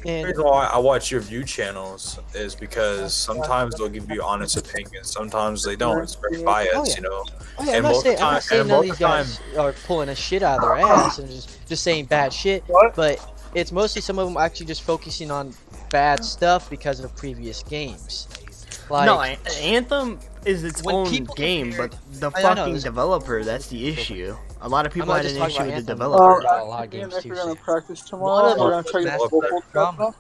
B: The
E: And
B: reason why I watch your review channels is because sometimes they'll give you honest opinions, sometimes they don't. It's very biased,
E: Oh, yeah.
B: you know.
E: oh yeah,
B: And
E: I'm
B: most
E: not
B: of
E: saying,
B: the
E: I'm not
B: time-
E: saying
B: and
E: none of
B: most
E: these
B: of the
E: guys are pulling a shit out of their ass and just saying bad shit.
C: What?
E: But it's mostly some of them actually just focusing on bad stuff because of previous games. Like,
A: No, Anthem is its
E: when
A: own
E: people
A: game,
E: compare-
A: but the
E: I know,
A: fucking
E: this-
A: developer—that's the issue. A lot of people
E: not
A: had
E: just
A: an
E: talking
A: issue
E: about
A: with the
E: Anthem.
A: developer.
E: A lot of
C: Me
E: games
C: and Nick
E: too,
C: are gonna
E: so-
C: practice
E: One
C: tomorrow.
E: of
C: We're
E: them
C: gonna try to get
E: Mass
C: vocal
E: Effect
C: stuff
E: drama.
C: now.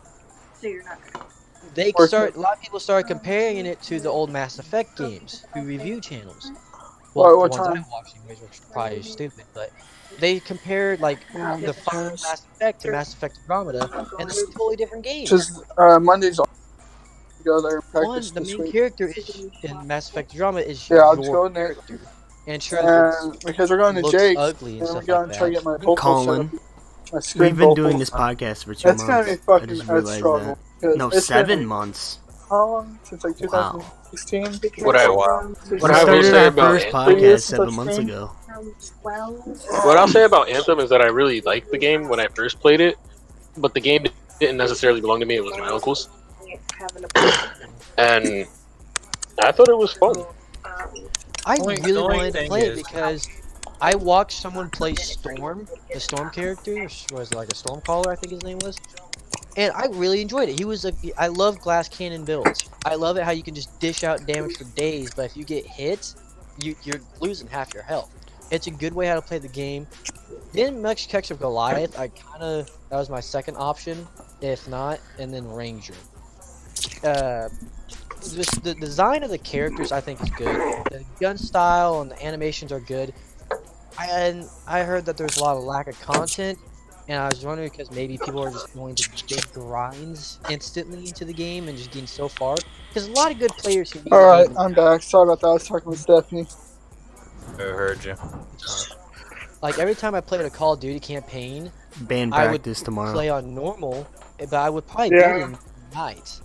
F: So you're not gonna.
E: They
C: Or-
E: start. A lot of people started comparing it to the old Mass Effect games through review channels.
C: What
E: Well, the
C: time?
E: ones I'm watching, which are probably stupid, but they compared like the final Mass Effect to Mass Effect Andromeda, and they're totally different games.
C: Just Mondays. Go there and
E: One,
C: practice
E: the
C: this
E: main
C: week.
E: character is in Mass Effect Andromeda is
C: Yeah, I'll
E: your
C: go in there.
E: character, and sure,
C: And because we're going to
E: looks
C: Jake's,
E: ugly and
C: and we're
E: stuff
C: going
E: like
C: to try to
E: that.
C: get my vocal
A: Colin,
C: set up. My screen
A: We've been
C: vocal.
A: doing this podcast for 2
C: It's gonna
A: months.
C: be fucking
A: I just
C: a
A: realized
C: struggle.
A: that.
C: 'cause
A: No,
C: it's been,
A: 7 months.
C: How long? Since like
A: Wow.
C: 2016?
D: What I-
B: Wow.
A: We
D: What I will
A: started
D: say
A: our
D: about
A: first
D: Anthem-
A: podcast
C: years
A: 7
C: since
A: months
C: I've
A: ago.
D: What I'll say about Anthem is that I really liked the game when I first played it, but the game didn't necessarily belong to me. It was my uncle's, and I thought it was fun.
E: I
B: Only- the
E: really
B: only
E: wanted to
B: thing
E: play it
B: is-
E: because I watched someone play Storm, the Storm character, was like a Stormcaller, I think his name was, and I really enjoyed it. He was I love glass cannon builds. I love it how you can just dish out damage for days, but if you get hit, you're losing half your health. It's a good way how to play the game. Didn't much catch of Goliath. That was my second option, if not, and then Ranger. Just the design of the characters I think is good. The gun style and the animations are good. I heard that there's a lot of lack of content, and I was wondering because maybe people are just going to big grinds instantly into the game and just getting so far. Because a lot of good players can be.
C: Alright, I'm back. Sorry about that. I was talking with Stephanie.
B: I heard you.
E: Like every time I played a Call of Duty campaign,
A: Band
E: I would
A: practice tomorrow.
E: play on normal, but I would probably
C: Yeah.
E: beat it in night.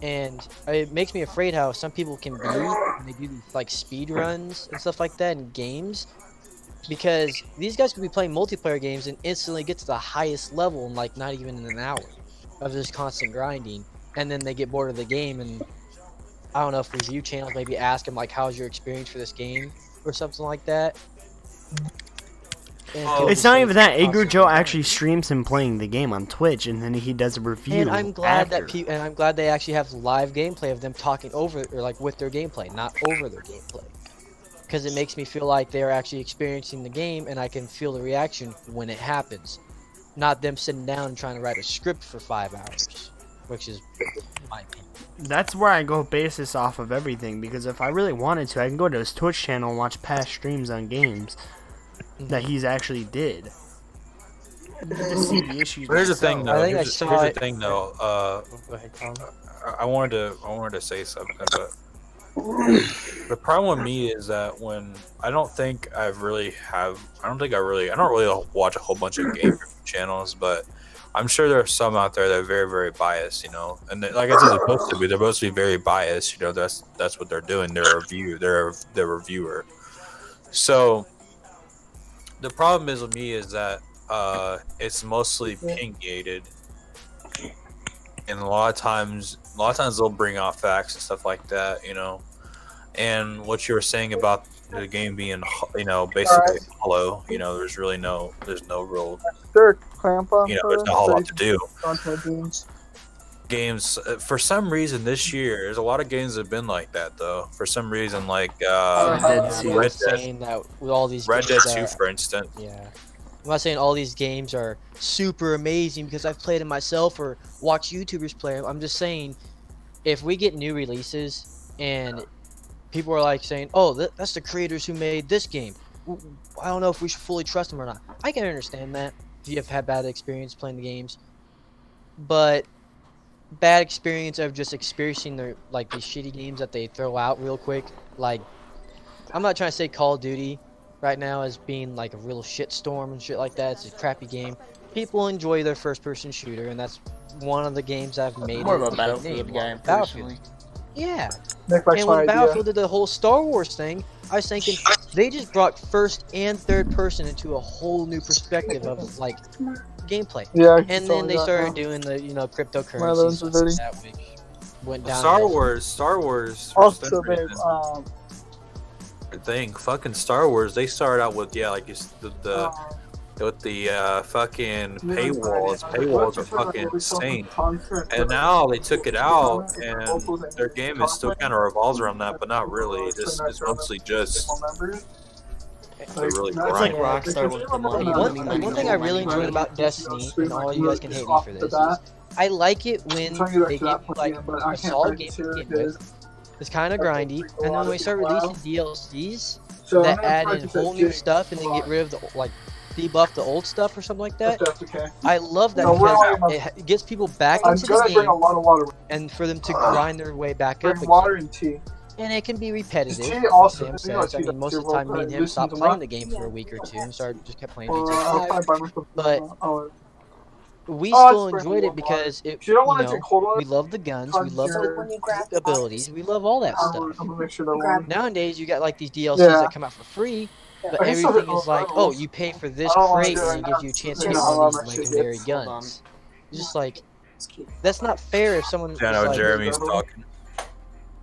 E: And it makes me afraid how some people can be when they do these, like speed runs and stuff like that in games, because these guys could be playing multiplayer games and instantly get to the highest level in like not even an hour of just constant grinding, and then they get bored of the game. And I don't know if review channels maybe ask them like, how's your experience for this game or something like that. And people
A: It's
E: just
A: not
E: say
A: even that. Agro
E: constantly
A: Joe
E: grinding.
A: actually streams him playing the game on Twitch, and then he does a review.
E: And I'm glad
A: after.
E: that I'm glad they actually have live gameplay of them talking over or like with their gameplay, not over their gameplay. Because it makes me feel like they're actually experiencing the game, and I can feel the reaction when it happens, not them sitting down and trying to write a script for 5 hours, which is my opinion.
A: That's where I go basis off of everything, because if I really wanted to, I can go to his Twitch channel and watch past streams on games that he's actually did. To see the issues.
B: Here's the thing,
A: myself.
B: though.
E: I think I
B: Here's
E: saw
B: the
E: it-
B: thing, though.
E: Go ahead, Colin.
B: I wanted to say something, but the problem with me is that when I don't really watch a whole bunch of game channels, but I'm sure there are some out there that are very, very biased, you know. And like I said, they're supposed to be very biased, you know. That's what they're doing. They're a reviewer. So the problem is with me is that it's mostly ping gated, and a lot of times they'll bring out facts and stuff like that, you know. And what you were saying about the game being, you know, basically hollow, you know, there's no real,
C: There a clamp on
B: you know, there's not a whole lot to do. Games, for some reason this year, there's a lot of games that have been like that though. For some reason, like
A: Red Dead
E: I'm
A: 2.
E: not
B: Red Dead-
E: saying that with all these
B: Red
E: games
B: Dead 2,
E: that-
B: for instance.
E: Yeah. I'm not saying all these games are super amazing because I've played them myself or watch YouTubers play them. I'm just saying, if we get new releases and people are like saying, oh, that's the creators who made this game, I don't know if we should fully trust them or not. I can understand that if you have had bad experience playing the games. But bad experience of just experiencing their, like, these shitty games that they throw out real quick. Like, I'm not trying to say Call of Duty, right now as being like a real shitstorm and shit like that. It's a crappy game. People enjoy their first-person shooter, and that's one of the games I've made.
A: More of a
E: big
A: Battlefield
E: name.
A: game,
E: Battlefield.
A: personally.
E: Yeah.
C: Nick likes
E: And
C: my
E: when
C: idea.
E: Battlefield did the whole Star Wars thing, I was thinking they just brought first and third person into a whole new perspective of like gameplay.
C: Yeah.
E: And then they started doing the cryptocurrency stuff like that, which went down.
B: Star Wars. For
C: Also,
B: some
C: babe,
B: reason, thing. Fucking Star Wars. They started out with like with the fucking paywalls. Paywalls are fucking insane. And now they took it out, and their game is still kind of revolves around that, but not really. It's mostly just they really
A: It's like
B: grind.
A: Rockstar with the money.
E: One thing I really enjoyed about Destiny, and all you guys can hate me for this, is I like it when they give you like a solid game to begin with. It's kind of grindy, and then when we start releasing DLCs that add in whole new stuff and then get rid of the like debuff the old stuff or something like that. I love that because it gets people back into the game and for them to grind their way back up again. And it can be repetitive. Sam says. I mean, most of the time, me and him stopped playing the game for a week or two and just kept playing GTA 5. But we still enjoyed it because it, we love the guns, we love the abilities, we love all that stuff. Nowadays, you got like these DLCs that come out for free, but everything is like, oh, you pay for this crate and it gives you a chance to get one of these legendary guns. It's just like, that's not fair if someone.
B: I know
E: like,
B: Jeremy's talking.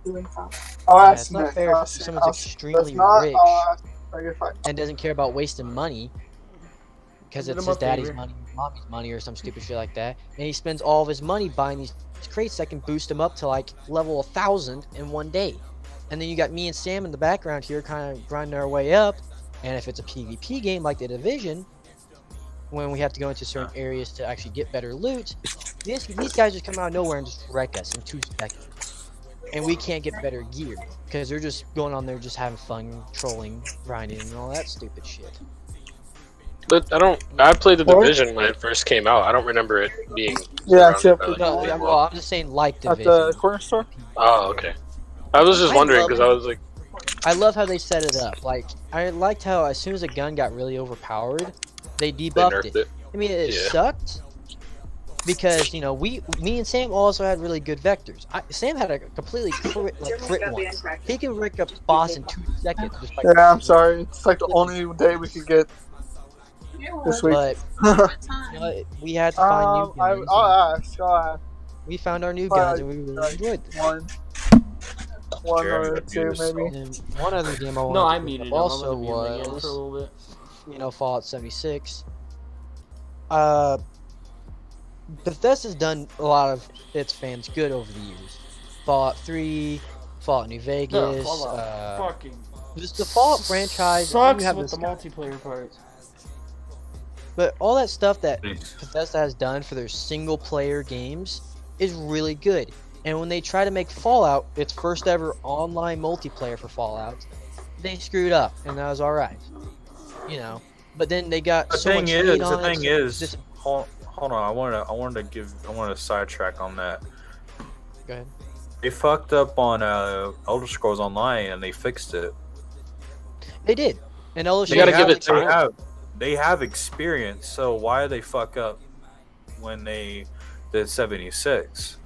E: Yeah, it's not fair if someone's extremely rich and doesn't care about wasting money because it's his daddy's money, mommy's money, or some stupid shit like that, and he spends all of his money buying these crates that can boost him up to like level 1,000 in one day. And then you got me and Sam in the background here kind of grinding our way up, and if it's a PvP game like The Division, when we have to go into certain areas to actually get better loot, these guys just come out of nowhere and just wreck us in 2 seconds. And we can't get better gear because they're just going on there just having fun, trolling, grinding, and all that stupid shit.
D: But I played The Division when it first came out. I don't remember it being.
C: Yeah, except for
E: I'm just saying like Division.
C: at the corner store.
D: Oh, okay. I was just wondering because I was like,
E: I love how they set it up. Like I liked how as soon as a gun got really overpowered, they debuffed it. I mean, it sucked. Because, you know, me and Sam also had really good vectors. Sam had a completely crit one. He can wreck up boss in 2 seconds. Just by
C: I'm sorry. It's like the only day we could get this week.
E: But, you know, we had to find new guns.
C: I'll ask.
E: We found our new guns and we really enjoyed them.
C: One or two, maybe.
E: And one other game I wanted
A: No, I
E: to
A: muted him.
E: also
A: for a little
E: was,
A: bit.
E: you know, Fallout 76. Bethesda's done a lot of its fans good over the years. Fallout 3, Fallout New Vegas,
A: Fucking
E: just the Fallout franchise.
A: sucks
E: you have
A: with
E: this
A: the multiplayer parts.
E: But all that stuff that Bethesda has done for their single player games is really good. And when they try to make Fallout its first ever online multiplayer for Fallout, they screwed up, and that was alright. You know. But then they got
B: The
E: so
B: thing
E: much
B: is,
E: hate
B: the
E: on
B: thing
E: it,
B: is, hold on. I wanted to sidetrack on that.
E: Go ahead.
B: They fucked up on Elder Scrolls Online, and they fixed it.
E: They did. And Elder
D: You gotta
E: Scrolls
D: give it time.
B: They have experience, so why did they fuck up when they did 76?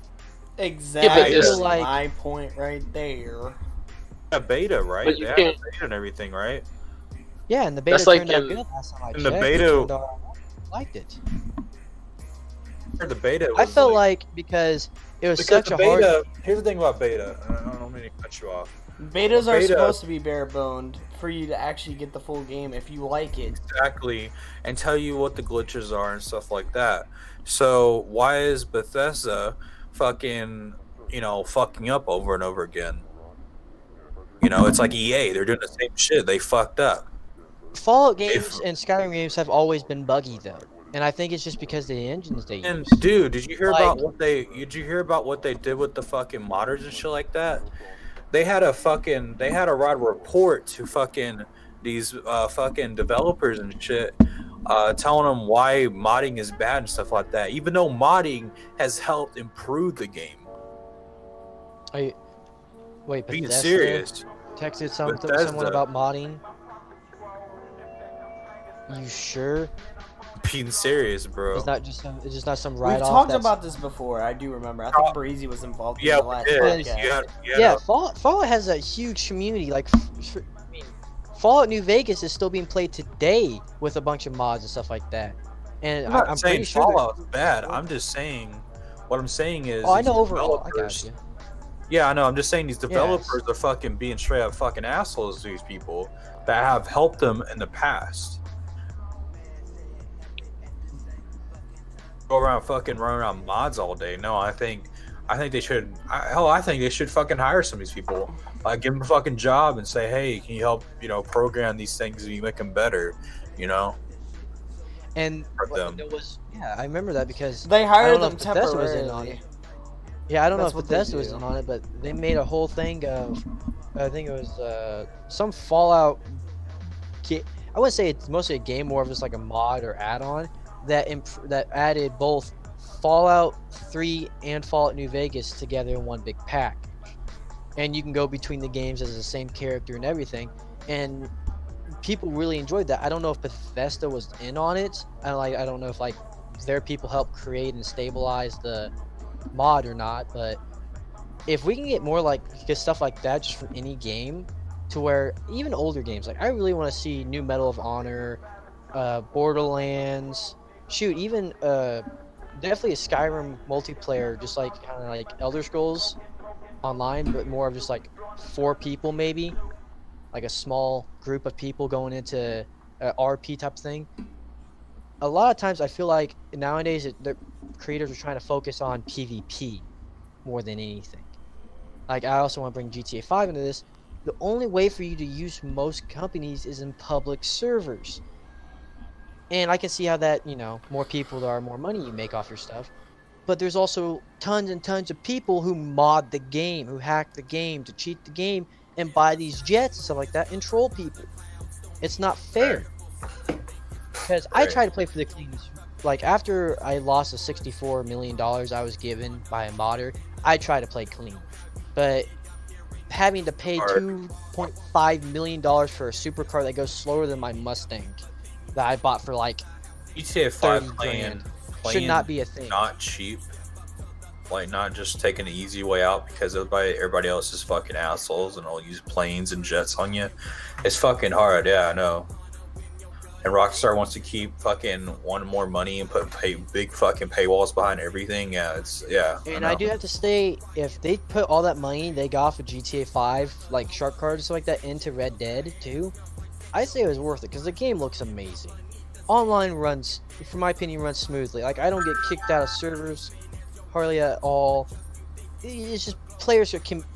A: Exactly,
D: this-
E: like-
A: my point right there.
B: Yeah, beta, right?
D: But you
B: They
D: can't-
B: have beta and everything, right?
E: Yeah, and the beta
D: That's like
E: turned out
D: in-
E: good last time I
B: in the
E: checked.
B: beta-
E: It turned out I liked it.
B: The beta.
E: I
B: was
E: felt like because it was
B: because
E: such a
B: the
E: hard.
B: beta. Here's the thing about beta. I don't mean to cut you off.
A: Betas are
B: Beta-
A: supposed to be bare boned for you to actually get the full game if you like it.
B: Exactly, and tell you what the glitches are and stuff like that. So why is Bethesda fucking up over and over again? You know, it's like EA. They're doing the same shit. They fucked up.
E: Fallout games and Skyrim games have always been buggy though, and I think it's just because of the engines they
B: And
E: use.
B: dude, did you hear
E: Like-
B: about what they? Did you hear about what they did with the fucking modders and shit like that? They had to write a report to fucking these fucking developers and shit, telling them why modding is bad and stuff like that. Even though modding has helped improve the game.
E: Wait,
B: Being
E: Bethesda
B: serious.
E: texted
B: Bethesda.
E: someone about modding. You sure?
B: Being serious, bro.
E: It's not just some. It's just not some
A: We've
E: write-off.
A: talked
E: that's-
A: about this before. I do remember. I think Breezy was involved in
B: Yeah,
A: the
B: we
A: last
B: did.
A: podcast.
E: Yeah, Fallout has a huge community. Like, I mean, Fallout New Vegas is still being played today with a bunch of mods and stuff like that. And
B: I'm not
E: I'm
B: saying
E: pretty sure.
B: Fallout's bad. I'm just saying. What I'm saying is.
E: Oh, I
B: these
E: know overall. I got
B: developers-
E: you.
B: Yeah, I know. I'm just saying these developers are fucking being straight up fucking assholes to these people that have helped them in the past. Go around fucking running around mods all day. No, I think they should. I think they should fucking hire some of these people. Like, give them a fucking job and say, hey, can you help program these things and you make them better?
E: And
B: For them.
E: there was, I remember that because
A: They
E: I
A: hired
E: don't know
A: them
E: if Bethesda was in on
A: temporarily.
E: it. Yeah, I don't
A: That's
E: know
A: what
E: if
A: they
E: Bethesda was
A: do.
E: in on it, but they made a whole thing of, I think it was some Fallout. I wouldn't say it's mostly a game, more of just like a mod or add-on that added both Fallout 3 and Fallout New Vegas together in one big pack, and you can go between the games as the same character and everything, and people really enjoyed that. I don't know if Bethesda was in on it. I don't know if like their people helped create and stabilize the mod or not, but if we can get more like stuff like that just from any game, to where even older games, like I really want to see new Medal of Honor, Borderlands, shoot, even definitely a Skyrim multiplayer, just like kind of like Elder Scrolls Online, but more of just like 4 people maybe, like a small group of people going into a RP type thing. A lot of times I feel like nowadays the creators are trying to focus on PvP more than anything. Like, I also want to bring GTA 5 into this. The only way for you to use most companies is in public servers. And I can see how that, more people there are, more money you make off your stuff. But there's also tons and tons of people who mod the game, who hack the game, to cheat the game, and buy these jets and stuff like that, and troll people. It's not fair. Because I try to play for the cleans. Like, after I lost the $64 million I was given by a modder, I try to play clean. But having to pay $2.5 million for a supercar that goes slower than my Mustang that I bought for like
B: GTA 5
E: $30
B: playing
E: grand should not be a thing.
B: Not cheap. Like, not just taking the easy way out because everybody else is fucking assholes and will use planes and jets on you. It's fucking hard, yeah, I know. And Rockstar wants to keep fucking wanting more money and put big fucking paywalls behind everything.
E: And I do have to say, if they put all that money they got for GTA 5, like shark cards and stuff like that, into Red Dead 2, I'd say it was worth it because the game looks amazing. Online runs, for my opinion, runs smoothly. Like, I don't get kicked out of servers hardly at all. It's just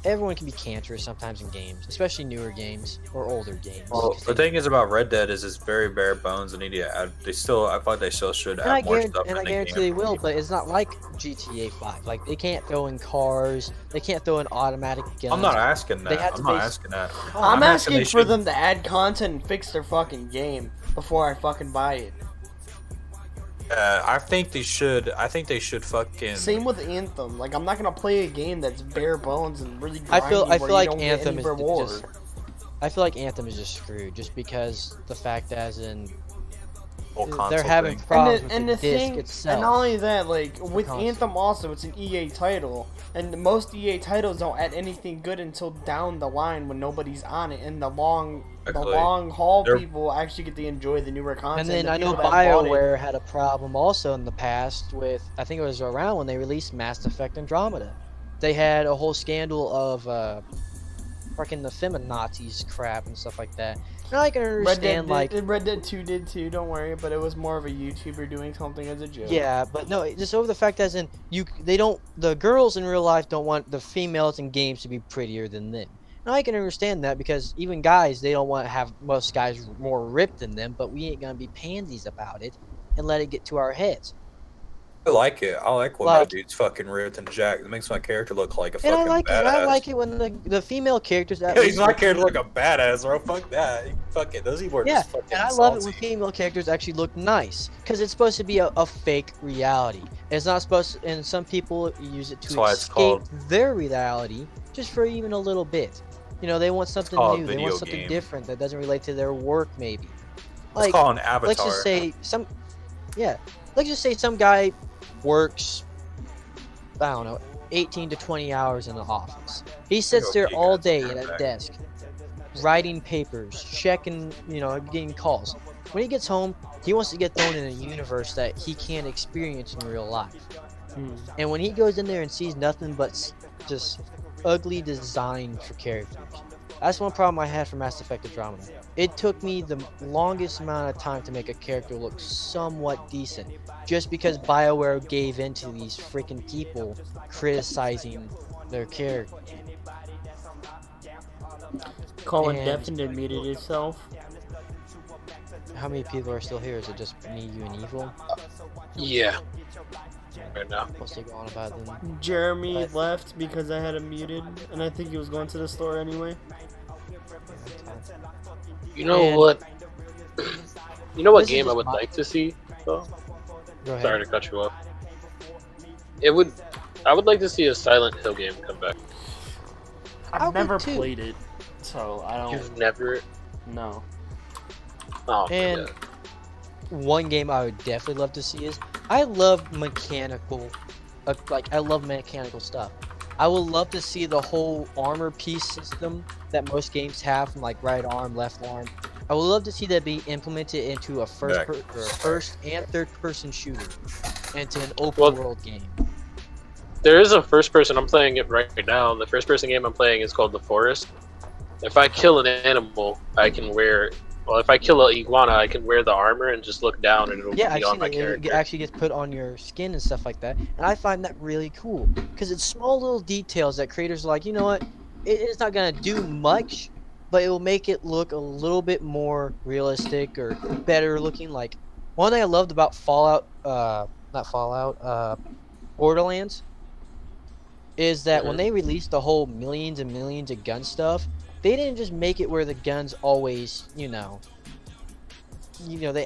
E: everyone can be cancerous sometimes in games, especially newer games or older games.
B: Well, the thing is about Red Dead is it's very bare bones and need to add. I thought they still should add more stuff.
E: And I guarantee they will, but it's not like GTA 5. Like, they can't throw in cars, they can't throw in automatic guns.
B: I'm not asking that.
E: I'm
A: asking for them to add content and fix their fucking game before I fucking buy it.
B: I think they should. I think they should fucking.
A: Same with Anthem. Like, I'm not gonna play a game that's bare bones and really grindy.
E: I feel like
A: Anthem
E: is just. I feel like Anthem is just screwed, just because the fact as in they're having problems with the disc itself.
A: And not only that, like with
E: console.
A: Anthem also, it's an EA title, and most EA titles don't add anything good until down the line when nobody's on it. And the long haul, people actually get to enjoy the newer content.
E: And then I know BioWare had a problem also in the past with, I think it was around when they released Mass Effect Andromeda. They had a whole scandal of fucking the feminazis crap and stuff like that. And I can understand
A: Red Dead 2 did too, don't worry, but it was more of a YouTuber doing something as a joke.
E: Yeah, but no, just over the fact as in the girls in real life don't want the females in games to be prettier than them. And I can understand that because even guys, they don't want to have most guys more ripped than them, but we ain't gonna be pansies about it and let it get to our heads.
B: I like it. I like when my dude's fucking ripped and jacked. It makes my character look like a fucking badass.
E: I like it when the female characters.
B: He's my character like a badass, bro. Fuck that. Fuck it. Those people are just fucking
E: and I love it when female characters actually look nice because it's supposed to be a fake reality. It's not supposed to, and some people use it to escape their reality just for even a little bit. They want something new. They want something different that doesn't relate to their work, maybe.
B: Let's call an avatar.
E: let's just say let's just say some guy works, I don't know, 18 to 20 hours in the office. He sits there all day at a desk, writing papers, checking, getting calls. When he gets home, he wants to get thrown in a universe that he can't experience in real life. And when he goes in there and sees nothing but just ugly design for characters, that's one problem I had for Mass Effect Andromeda. It took me the longest amount of time to make a character look somewhat decent, just because BioWare gave in to these freaking people criticizing their character.
A: Colin definitely muted itself.
E: How many people are still here? Is it just me, you, and Evil?
D: Yeah. Right now.
E: What's they going about then?
A: Jeremy left because I had him muted, and I think he was going to the store anyway.
D: You know what? You know what game I would like to see, though?
E: Go ahead.
D: Sorry to cut you off. I would like to see a Silent Hill game come back.
A: I've never played it, so I don't.
D: You've never?
A: No.
D: Oh,
E: and one game I would definitely love to see is I love mechanical stuff. I would love to see the whole armor piece system that most games have, from like right arm, left arm. I would love to see that be implemented into a first and third person shooter, into an open world game.
D: There is a first person. I'm playing it right now. The first person game I'm playing is called The Forest. If I kill an animal, I can wear. Well, if I kill an iguana, I can wear the armor and just look down, and it'll be on my character.
E: It actually gets put on your skin and stuff like that, and I find that really cool because it's small little details that creators are like, you know what, it's not gonna do much, but it will make it look a little bit more realistic or better looking. Like one thing I loved about Borderlands, is that when they released the whole millions and millions of gun stuff, they didn't just make it where the guns always, they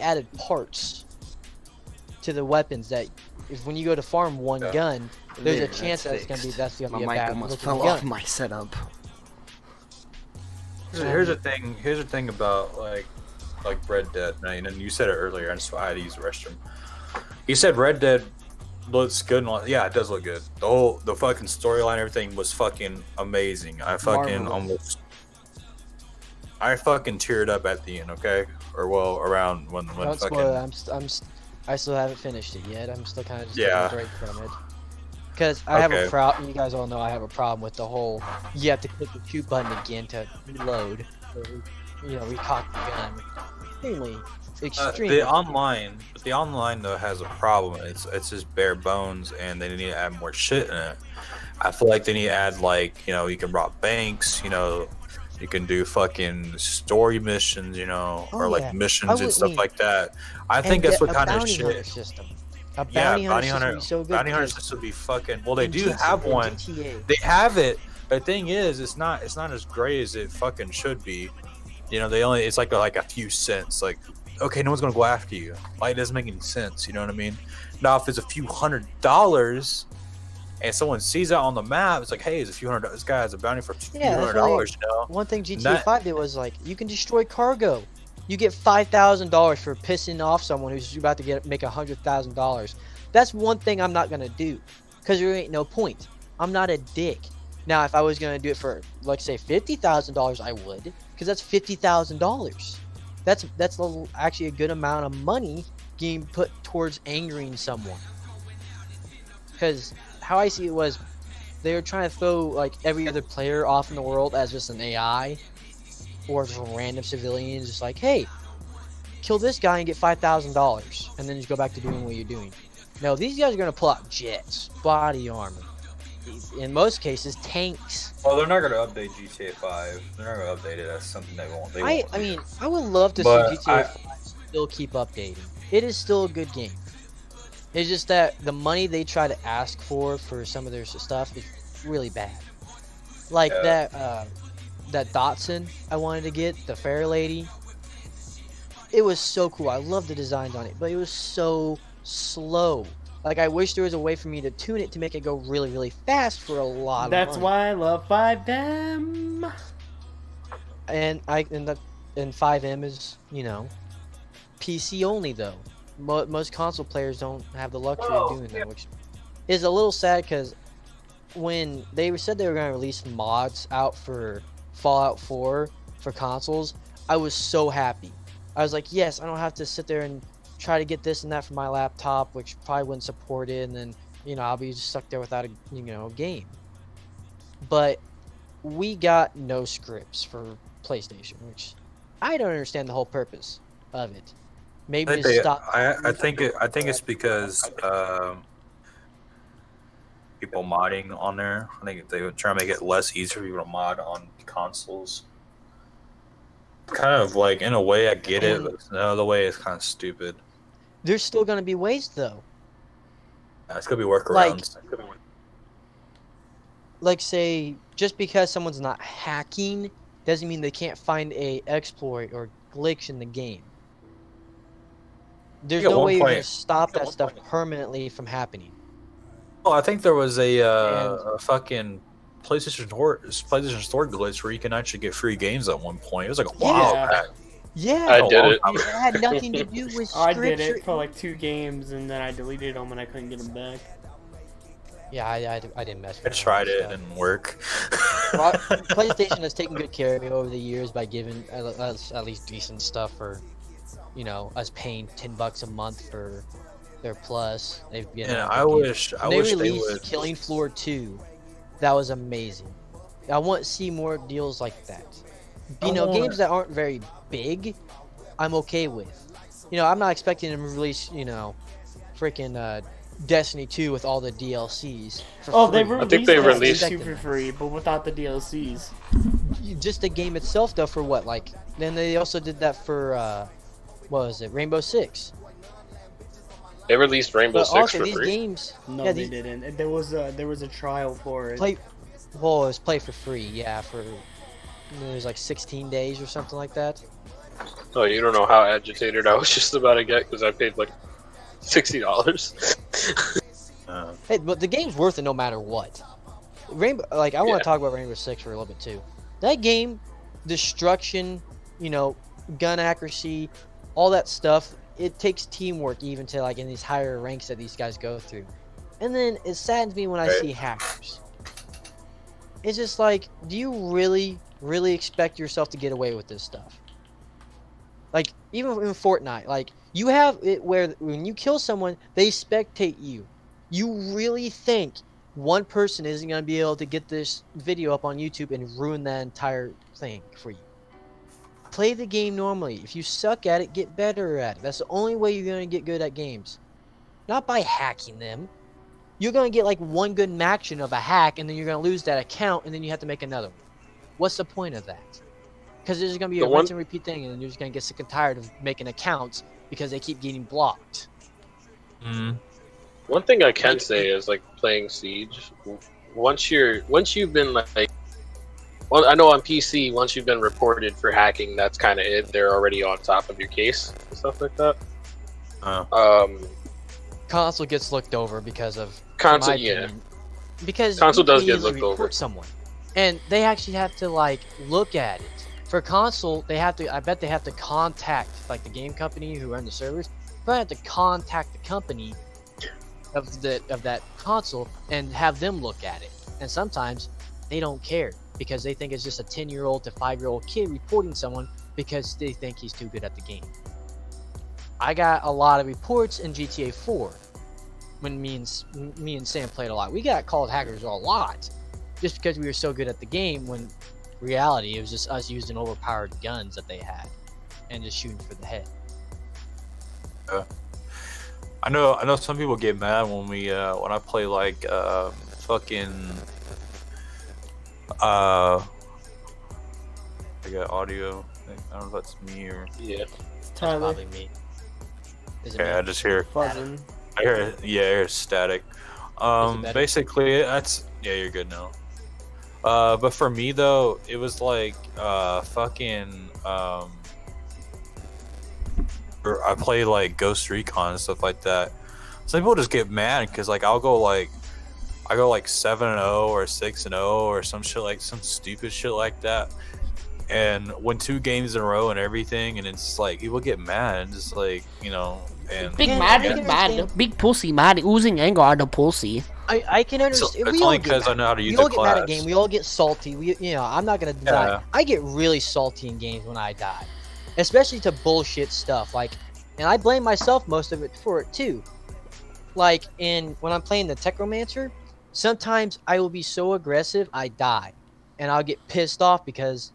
E: added parts to the weapons that when you go to farm one gun, there's a chance that that's gonna be a bad looking
A: fell
E: gun.
A: off my setup.
B: Here's the thing about like Red Dead. Now, you said it earlier, and so I had to use the restroom. You said Red Dead looks good, and all, yeah, it does look good. The fucking storyline, everything was fucking amazing. I fucking teared up at the end, okay? Or around when
E: Don't
B: fucking.
E: spoil it. I still haven't finished it yet. I'm still kind of just taking a break from it. Because I have a problem. You guys all know I have a problem with the whole. You have to click the shoot button again to reload, or recock the gun. Extremely.
B: The online though has a problem. It's just bare bones, and they need to add more shit in it. I feel like they need to add you can rob banks, you can do fucking story missions, or missions and stuff like that. I think that's what kind of shit.
E: A bounty hunter system would be so good.
B: Bounty hunter system would be fucking. Well, they do have one. GTA. They have it. But the thing is, it's not as great as it fucking should be. It's like a few cents. Like, okay, no one's gonna go after you. Like, it doesn't make any sense. You know what I mean? Now, if it's a few $100s, and someone sees that on the map, it's like, hey, it's a few $100. This guy has a bounty for a few $100.
E: One thing GTA 5 did was you can destroy cargo. You get $5,000 for pissing off someone who's about to make $100,000. That's one thing I'm not gonna do, because there ain't no point. I'm not a dick. Now, if I was gonna do it for, let's say, $50,000, I would, because that's $50,000. That's actually a good amount of money being put towards angering someone. Because how I see it was, they were trying to throw every other player off in the world as just an AI, or just random civilians, just like, hey, kill this guy and get $5,000, and then just go back to doing what you're doing. No, these guys are gonna pull out jets, body armor, in most cases tanks.
B: Well, they're not gonna update GTA 5. They're not gonna update it. That's something they won't.
E: I mean, I would love to see GTA 5 still keep updating. It is still a good game. It's just that the money they try to ask for some of their stuff is really bad. That Datsun I wanted to get, the Fair Lady. It was so cool. I love the designs on it, but it was so slow. I wish there was a way for me to tune it to make it go really, really fast for a lot of money.
A: That's why I love 5M.
E: And 5M is, PC only though. Most console players don't have the luxury of doing that, which is a little sad because when they said they were going to release mods out for Fallout 4 for consoles, I was so happy. I was like, yes, I don't have to sit there and try to get this and that for my laptop, which probably wouldn't support it, and then, you know, I'll be stuck there without a, you know, game. But we got no scripts for PlayStation, which I don't understand the whole purpose of it. Maybe to stop.
B: I think it's because people modding on there. I think they would try to make it less easy for people to mod on consoles. Kind of like, in a way, I get it, but another way, it's kind of stupid.
E: There's still gonna be ways though.
B: Yeah, it's gonna be workarounds.
E: Like say, just because someone's not hacking doesn't mean they can't find a exploit or glitch in the game. There's no way you're gonna stop that stuff permanently from happening.
B: Well, I think there was a fucking PlayStation Store glitch where you can actually get free games at one point. It was like a while back.
E: Yeah,
D: I did it.
E: It had nothing to do with
A: I did it for like 2 games and then I deleted them and I couldn't get them back.
E: Yeah, I didn't mess with
B: I tried it, it didn't work.
E: Well, PlayStation has taken good care of me over the years by giving us at least decent stuff for, you know, us paying $10 a month for their Plus. They've been
B: I wish
E: they
B: they
E: released
B: would.
E: Killing Floor 2. That was amazing. I want to see more deals like that. You know, games that aren't very big, I'm okay with. You know, I'm not expecting them to release, you know, freaking Destiny 2 with all the DLCs.
A: Oh, they
E: free.
D: I think they released
A: Destiny 2 for free, but without the DLCs.
E: Just the game itself, though, for what? Like, then they also did that for, what was it? Rainbow Six.
D: They released Rainbow
E: But
D: Six
E: also,
D: for
E: these
D: free.
E: games.
A: No,
E: yeah,
A: they didn't. There was a trial for it.
E: Well, it was play for free, yeah, for it was like 16 days or something like that.
D: Oh, you don't know how agitated I was just about to get because I paid like $60.
E: Hey, but the game's worth it no matter what. Rainbow, like I want to talk about Rainbow Six for a little bit too. That game, destruction, you know, gun accuracy, all that stuff. It takes teamwork even to like in these higher ranks that these guys go through. And then it saddens me when I see hackers. It's just like, do you really expect yourself to get away with this stuff? Like, even in Fortnite, like, you have it where when you kill someone, they spectate you. You really think one person isn't going to be able to get this video up on YouTube and ruin that entire thing for you? Play the game normally. If you suck at it, get better at it. That's the only way you're going to get good at games. Not by hacking them. You're going to get like one good action of a hack, and then you're going to lose that account, and then you have to make another one. What's the point of that? Because there's going to be a rinse and repeat thing, and then you're just going to get sick and tired of making accounts because they keep getting blocked.
D: One thing I can say is like playing Siege. Once you've been like, well, I know on PC, once you've been reported for hacking, that's kind of it. They're already on top of your case and stuff like that.
E: Console gets looked over because of
D: console,
E: because
D: console does
E: you
D: get looked over.
E: Someone, and they actually have to like look at it. For console, they have to. I bet they have to contact like the game company who run the servers. They have to contact the company of that console and have them look at it. And sometimes they don't care because they think it's just a 10-year-old to 5-year-old kid reporting someone because they think he's too good at the game. I got a lot of reports in GTA 4 when me and Sam played a lot. We got called hackers a lot just because we were so good at the game, when reality it was just us using overpowered guns that they had and just shooting for the head.
B: I know some people get mad when I play like fucking I got audio. I don't know if that's me or
E: That's probably me.
B: I just hear
A: buzzing.
B: I hear static. Basically that's you're good now. But for me though, it was like fucking I play like Ghost Recon and stuff like that. Some people just get mad because like I go like 7-0 or 6-0 or some shit, like some stupid shit like that. and win 2 games in a row and everything, and it's like people get mad and just like, you know, and
F: Big
E: Yeah,
F: mad,
E: I
F: big
E: can
F: mad,
E: understand.
F: big pussy, mad, oozing anger out of pussy.
E: I can understand.
B: it's
E: We all
B: only
E: get
B: because I
E: mad.
B: know how to use
E: We
B: the
E: all get mad at
B: class.
E: game. We all get salty. I'm not gonna deny.
B: Yeah.
E: I get really salty in games when I die, especially to bullshit stuff. Like, and I blame myself most of it for it too. Like when I'm playing the Techromancer, sometimes I will be so aggressive I die, and I'll get pissed off because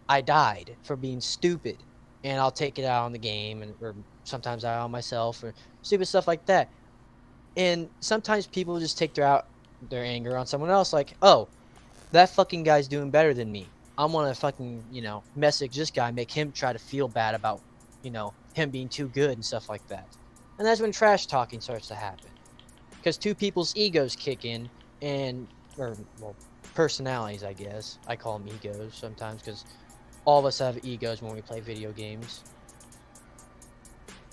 E: I died for being stupid, and I'll take it out on the game, or sometimes out on myself, or stupid stuff like that. And sometimes people just take their anger on someone else, like, oh, that fucking guy's doing better than me. I'm gonna fucking, message this guy, make him try to feel bad about, him being too good and stuff like that. And that's when trash talking starts to happen. Because two people's egos kick in, or personalities, I guess. I call them egos sometimes, because all of us have egos when we play video games.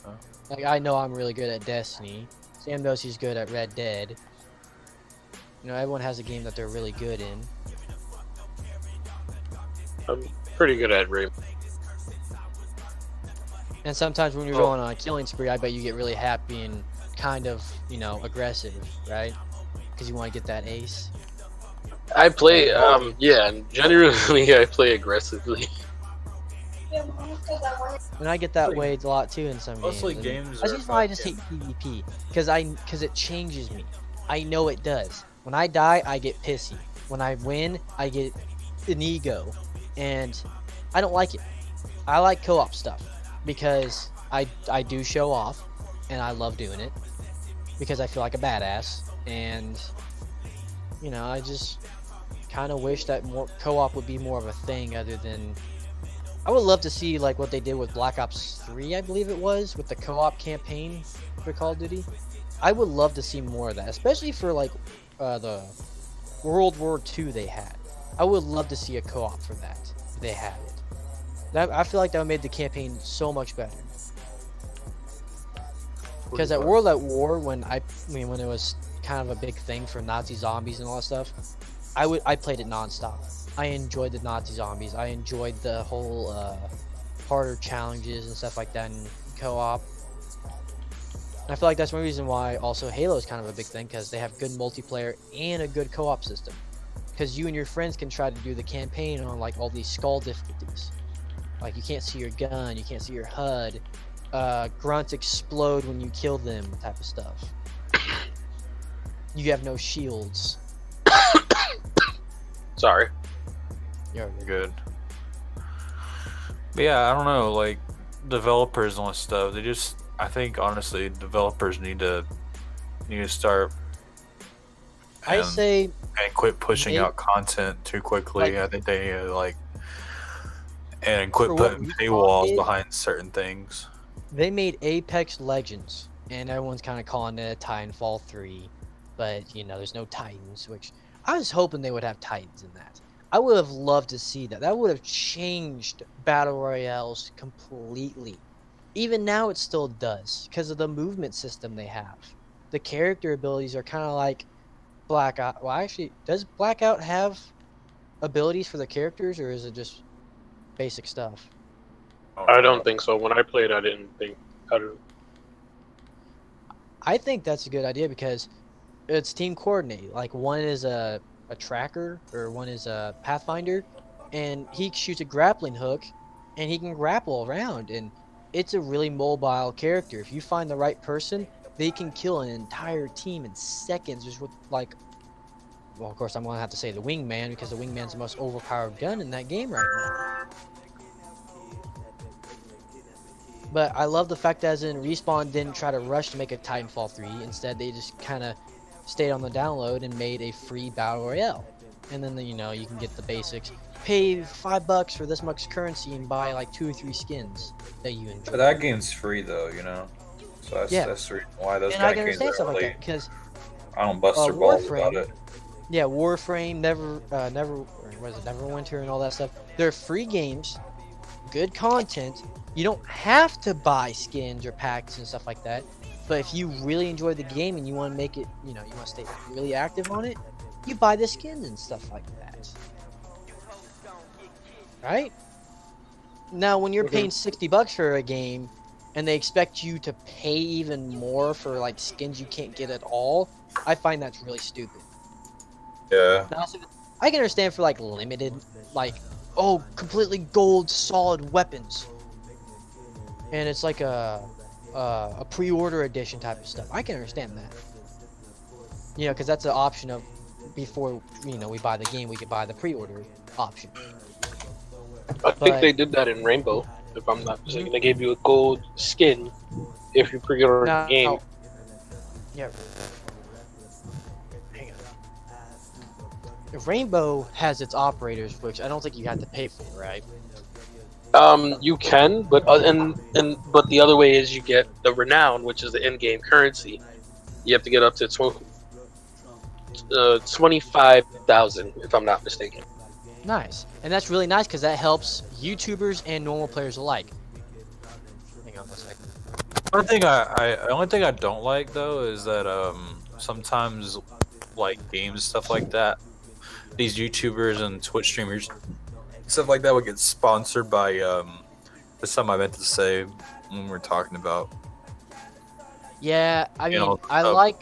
B: Oh.
E: Like, I know I'm really good at Destiny. Sam knows he's good at Red Dead. Everyone has a game that they're really good in.
D: I'm pretty good at rape.
E: And sometimes when you're going on a killing spree, I bet you get really happy and kind of, aggressive, right? Because you want to get that ace.
D: I play, and generally I play aggressively.
E: And I get that way a lot too in some
B: Mostly
E: games.
B: games
E: That's
B: are
E: just why I just hate PvP, because it changes me. I know it does. When I die, I get pissy. When I win, I get an ego, and I don't like it. I like co-op stuff because I do show off, and I love doing it because I feel like a badass. And I just kind of wish that more co-op would be more of a thing other than. I would love to see like what they did with Black Ops 3, I believe it was, with the co-op campaign for Call of Duty. I would love to see more of that, especially for like the World War II they had. I would love to see a co-op for that. If they had it. I feel like that would make the campaign so much better. Because at World at War, when it was kind of a big thing for Nazi zombies and all that stuff, I played it non-stop. I enjoyed the Nazi zombies. I enjoyed the whole harder challenges and stuff like that in co-op. And I feel like that's one reason why also Halo is kind of a big thing, because they have good multiplayer and a good co-op system. Because you and your friends can try to do the campaign on like all these skull difficulties. Like you can't see your gun, you can't see your HUD, grunts explode when you kill them, type of stuff. You have no shields.
D: Sorry.
E: You're
B: good. But yeah, I don't know, like developers and stuff. I think honestly, developers need to start.
E: I say
B: and quit pushing out content too quickly. I think they and quit putting paywalls behind certain things.
E: They made Apex Legends, and everyone's kind of calling it a Titanfall 3, but there's no Titans, which I was hoping they would have Titans in that. I would have loved to see that. That would have changed Battle Royales completely. Even now it still does, because of the movement system they have. The character abilities are kind of like Blackout. Well, actually, does Blackout have abilities for the characters, or is it just basic stuff?
D: I don't think so. When I played, I didn't think.
E: I think that's a good idea because it's team coordinated. Like one is a tracker, or one is a pathfinder, and he shoots a grappling hook and he can grapple around, and it's a really mobile character. If you find the right person, they can kill an entire team in seconds just with like, well, of course I'm gonna have to say the wingman, because the wingman's the most overpowered gun in that game right now. But I love the fact that as in Respawn didn't try to rush to make a Titanfall 3. Instead, they just kind of stayed on the download and made a free battle royale. And then you can get the basics. Pay $5 for this much currency and buy like 2 or 3 skins that you enjoy.
B: But that game's free though, So that's the reason why those kind of games are really.
E: Because
B: I don't bust their balls about it.
E: Yeah, Warframe, Neverwinter, and all that stuff. They're free games, good content. You don't have to buy skins or packs and stuff like that. But if you really enjoy the game and you want to make it, you want to stay really active on it, you buy the skins and stuff like that. right? Now, when you're
C: Mhm.
E: paying $60 for a game, and they expect you to pay even more for like skins you can't get at all, I find that's really stupid.
B: Yeah.
E: Now, I can understand for like limited, like, oh, completely gold solid weapons, and it's like a pre-order edition type of stuff. I can understand that, you know, because that's an option of before we buy the game, we could buy the pre-order option.
D: I think they did that in Rainbow, if I'm not mistaken. They gave you a gold skin if you pre-order the game.
E: Yeah. Hang on. Rainbow has its operators, which I don't think you have to pay for, right?
D: You can, but but the other way is you get the renown, which is the in-game currency. You have to get up to 25,000, if I'm not mistaken.
E: Nice, and that's really nice because that helps YouTubers and normal players alike. Hang on one second.
B: The only thing I don't like though is that sometimes like games stuff like that, these YouTubers and Twitch streamers stuff like that would get sponsored by that's something I meant to say when we were talking about.
E: Yeah, I mean, I
B: the
E: like.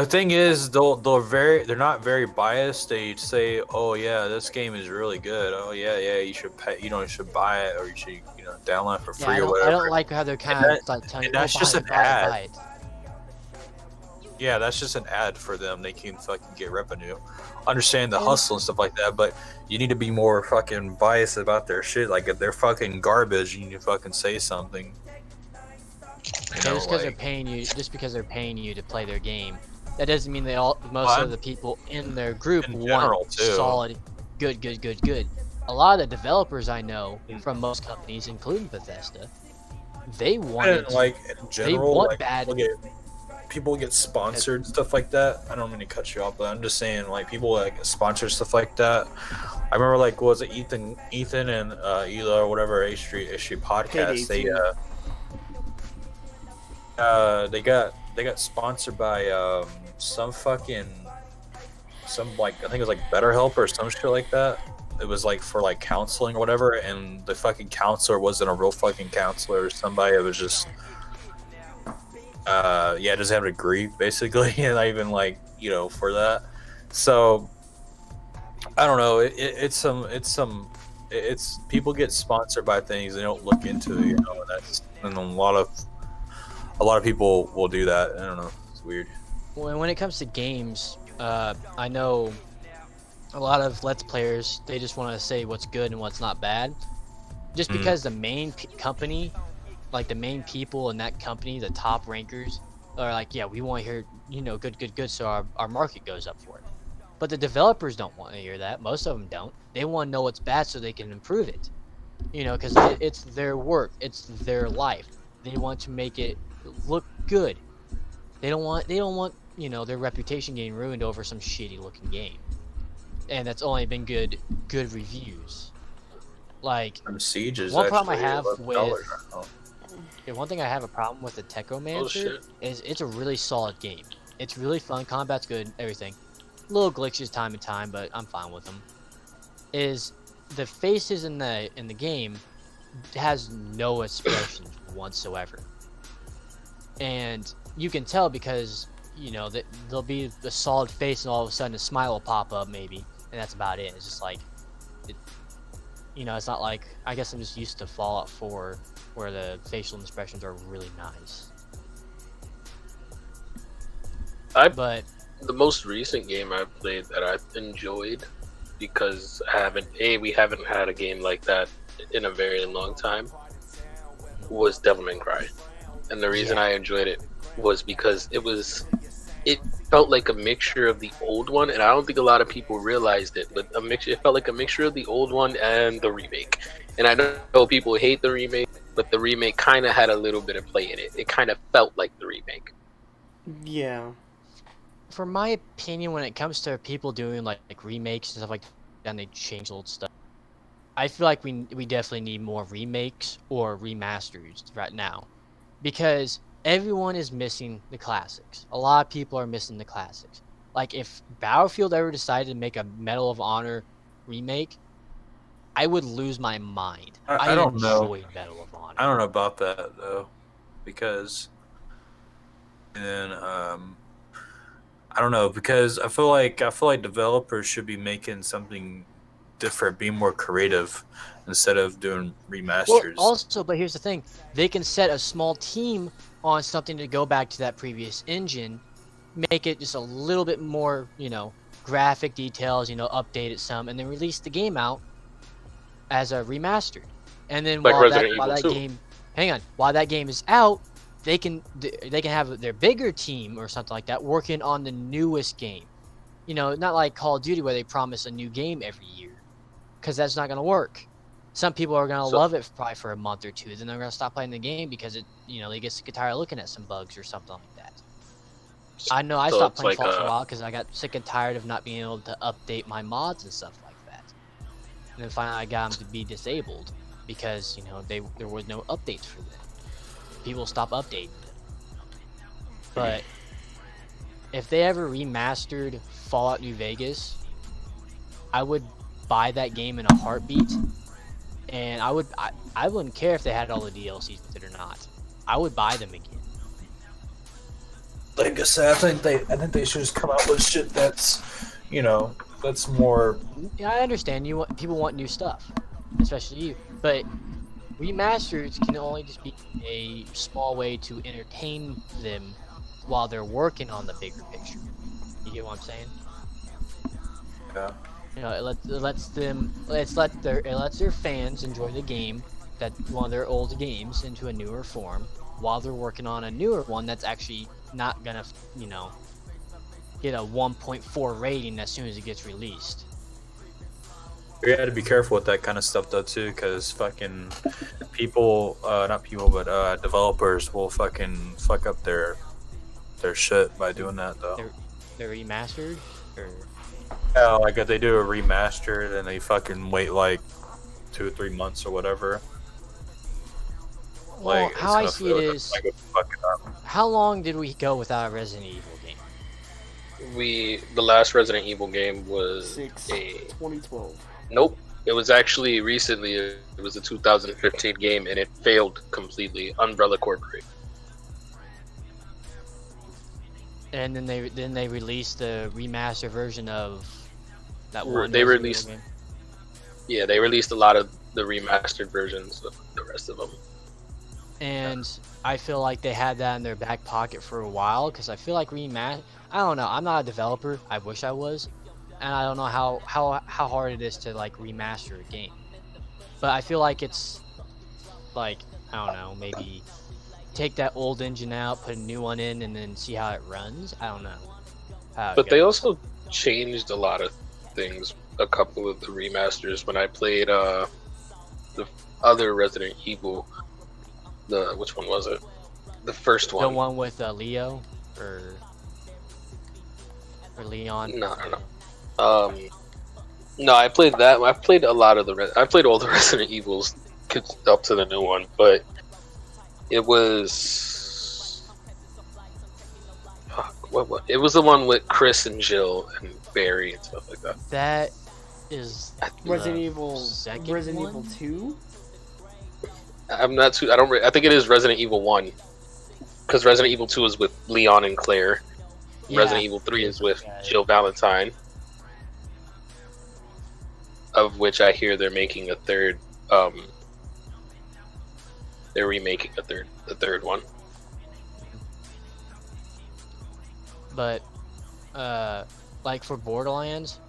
B: thing is, they're not very biased. They say, "Oh yeah, this game is really good. Oh yeah, you should pay. You should buy it, or you should download it for free or whatever."
E: I don't like how they're kind of like telling you,
B: that's
E: "Oh,
B: just
E: buy
B: an
E: it, buy it,
B: ad.
E: buy it."
B: Yeah, that's just an ad for them. They can fucking get revenue. Understand the hustle and stuff like that, but you need to be more fucking biased about their shit. Like if they're fucking garbage, you need to fucking say something.
E: Just because they're paying you, to play their game, that doesn't mean most of the people in their group want solid, good. A lot of the developers I know from most companies, including Bethesda, they want
B: in general,
E: they want
B: like,
E: bad.
B: People get sponsored and stuff like that. I don't mean to cut you off, but I'm just saying like people like sponsor stuff like that. I remember like was it Ethan and Ela or whatever H Street podcast. They got sponsored by some like I think it was like BetterHelp or some shit like that. It was like for like counseling or whatever, and the fucking counselor wasn't a real fucking counselor or somebody. It was just doesn't have a degree basically, and not even like for that. So I don't know. It's people get sponsored by things they don't look into, and a lot of people will do that. I don't know. It's weird.
E: When it comes to games, I know a lot of Let's Players, they just want to say what's good and what's not bad. Just because the main company, like the main people in that company, the top rankers, are like, yeah, we want to hear, good, so our market goes up for it. But the developers don't want to hear that. Most of them don't. They want to know what's bad so they can improve it. Because it's their work. It's their life. They want to make it look good. They don't want their reputation getting ruined over some shitty looking game. And that's only been good reviews. Like
B: Siege is
E: one problem I have with
B: $11
E: I have a problem with the Techomancer is it's a really solid game. It's really fun, combat's good, everything. Little glitches time to time, but I'm fine with them. Is the faces in the game has no expression whatsoever. And you can tell because that there'll be a solid face and all of a sudden a smile will pop up maybe, and that's about it. It's just like it's not like, I guess I'm just used to Fallout 4 where the facial expressions are really nice. The
D: most recent game I played that I enjoyed, because we haven't had a game like that in a very long time, was Devil May Cry. And the reason I enjoyed it was because it felt like a mixture of the old one, and I don't think a lot of people realized it, but it felt like a mixture of the old one and the remake. And I know people hate the remake, but the remake kind of had a little bit of play in it. It kind of felt like the remake.
A: Yeah.
E: For my opinion, when it comes to people doing like remakes and stuff like that, and they change old stuff, I feel like we definitely need more remakes or remasters right now, because everyone is missing the classics. A lot of people are missing the classics. Like if Battlefield ever decided to make a Medal of Honor remake, I would lose my mind.
B: I don't know.
E: enjoyed Medal of Honor.
B: I don't know about that though, because then I don't know, because I feel like developers should be making something different, being more creative instead of doing remasters.
E: Well, also, but here's the thing: they can set a small team on something to go back to that previous engine, make it just a little bit more, graphic details, update it some, and then release the game out as a remastered. And then
D: Like
E: while
D: Resident
E: that
D: Evil 2.
E: game, while that game is out, they can have their bigger team or something like that working on the newest game. Not like Call of Duty where they promise a new game every year, because that's not going to work. Some people are going to love it probably for a month or two, then they're going to stop playing the game because they get sick and tired of looking at some bugs or something like that. I know I stopped playing Fallout for a while because I got sick and tired of not being able to update my mods and stuff like that. And then finally I got them to be disabled because there was no updates for them. People stop updating them. But if they ever remastered Fallout New Vegas, I would buy that game in a heartbeat, and I wouldn't care if they had all the DLCs with it or not. I would buy them again.
B: Like I said, I think they should just come out with shit that's, that's more.
E: Yeah, I understand people want new stuff, especially you, but remasters can only just be a small way to entertain them while they're working on the bigger picture. You get what I'm saying?
B: Yeah.
E: It lets their fans enjoy the game, one of their old games, into a newer form while they're working on a newer one that's actually not gonna, get a 1.4 rating as soon as it gets released.
B: You got to be careful with that kind of stuff though too, because fucking people, not people, but developers will fucking fuck up their shit by doing that though.
E: They're remastered, or
B: yeah, like if they do a remaster, then they fucking wait like 2 or 3 months or whatever.
E: Well,
B: Like,
E: how I see it is,
B: like fuck it up.
E: how long did we go without a Resident Evil game?
D: The last Resident Evil game was
G: 2012.
D: Nope. It was actually recently. It was a 2015 game, and it failed completely. Umbrella Corporate.
E: And then they released the remaster version of that one.
D: They
E: Resident
D: released.
E: Evil game.
D: Yeah, they released a lot of the remastered versions of the rest of them.
E: And I feel like they had that in their back pocket for a while, because I feel like I don't know. I'm not a developer. I wish I was, and I don't know how hard it is to like remaster a game. But I feel like it's like, I don't know, maybe take that old engine out, put a new one in, and then see how it runs. I don't know.
D: But they also changed a lot of things. A couple of the remasters. When I played the other Resident Evil, which one was it? The first one.
E: The one with Leo or Leon.
D: No. No, I played that. I played a lot of I played all the Resident Evils up to the new one, but it was what? It was the one with Chris and Jill and Barry and stuff like that.
E: That is
G: Resident Evil.
E: second
G: Resident
E: one?
G: Evil 2.
D: I'm not too. I think it is Resident Evil 1, because Resident Evil 2 is with Leon and Claire.
E: Yeah.
D: Resident Evil 3 is with Jill Valentine, of which I hear they're making a third. They're remaking the third one.
E: But like for Borderlands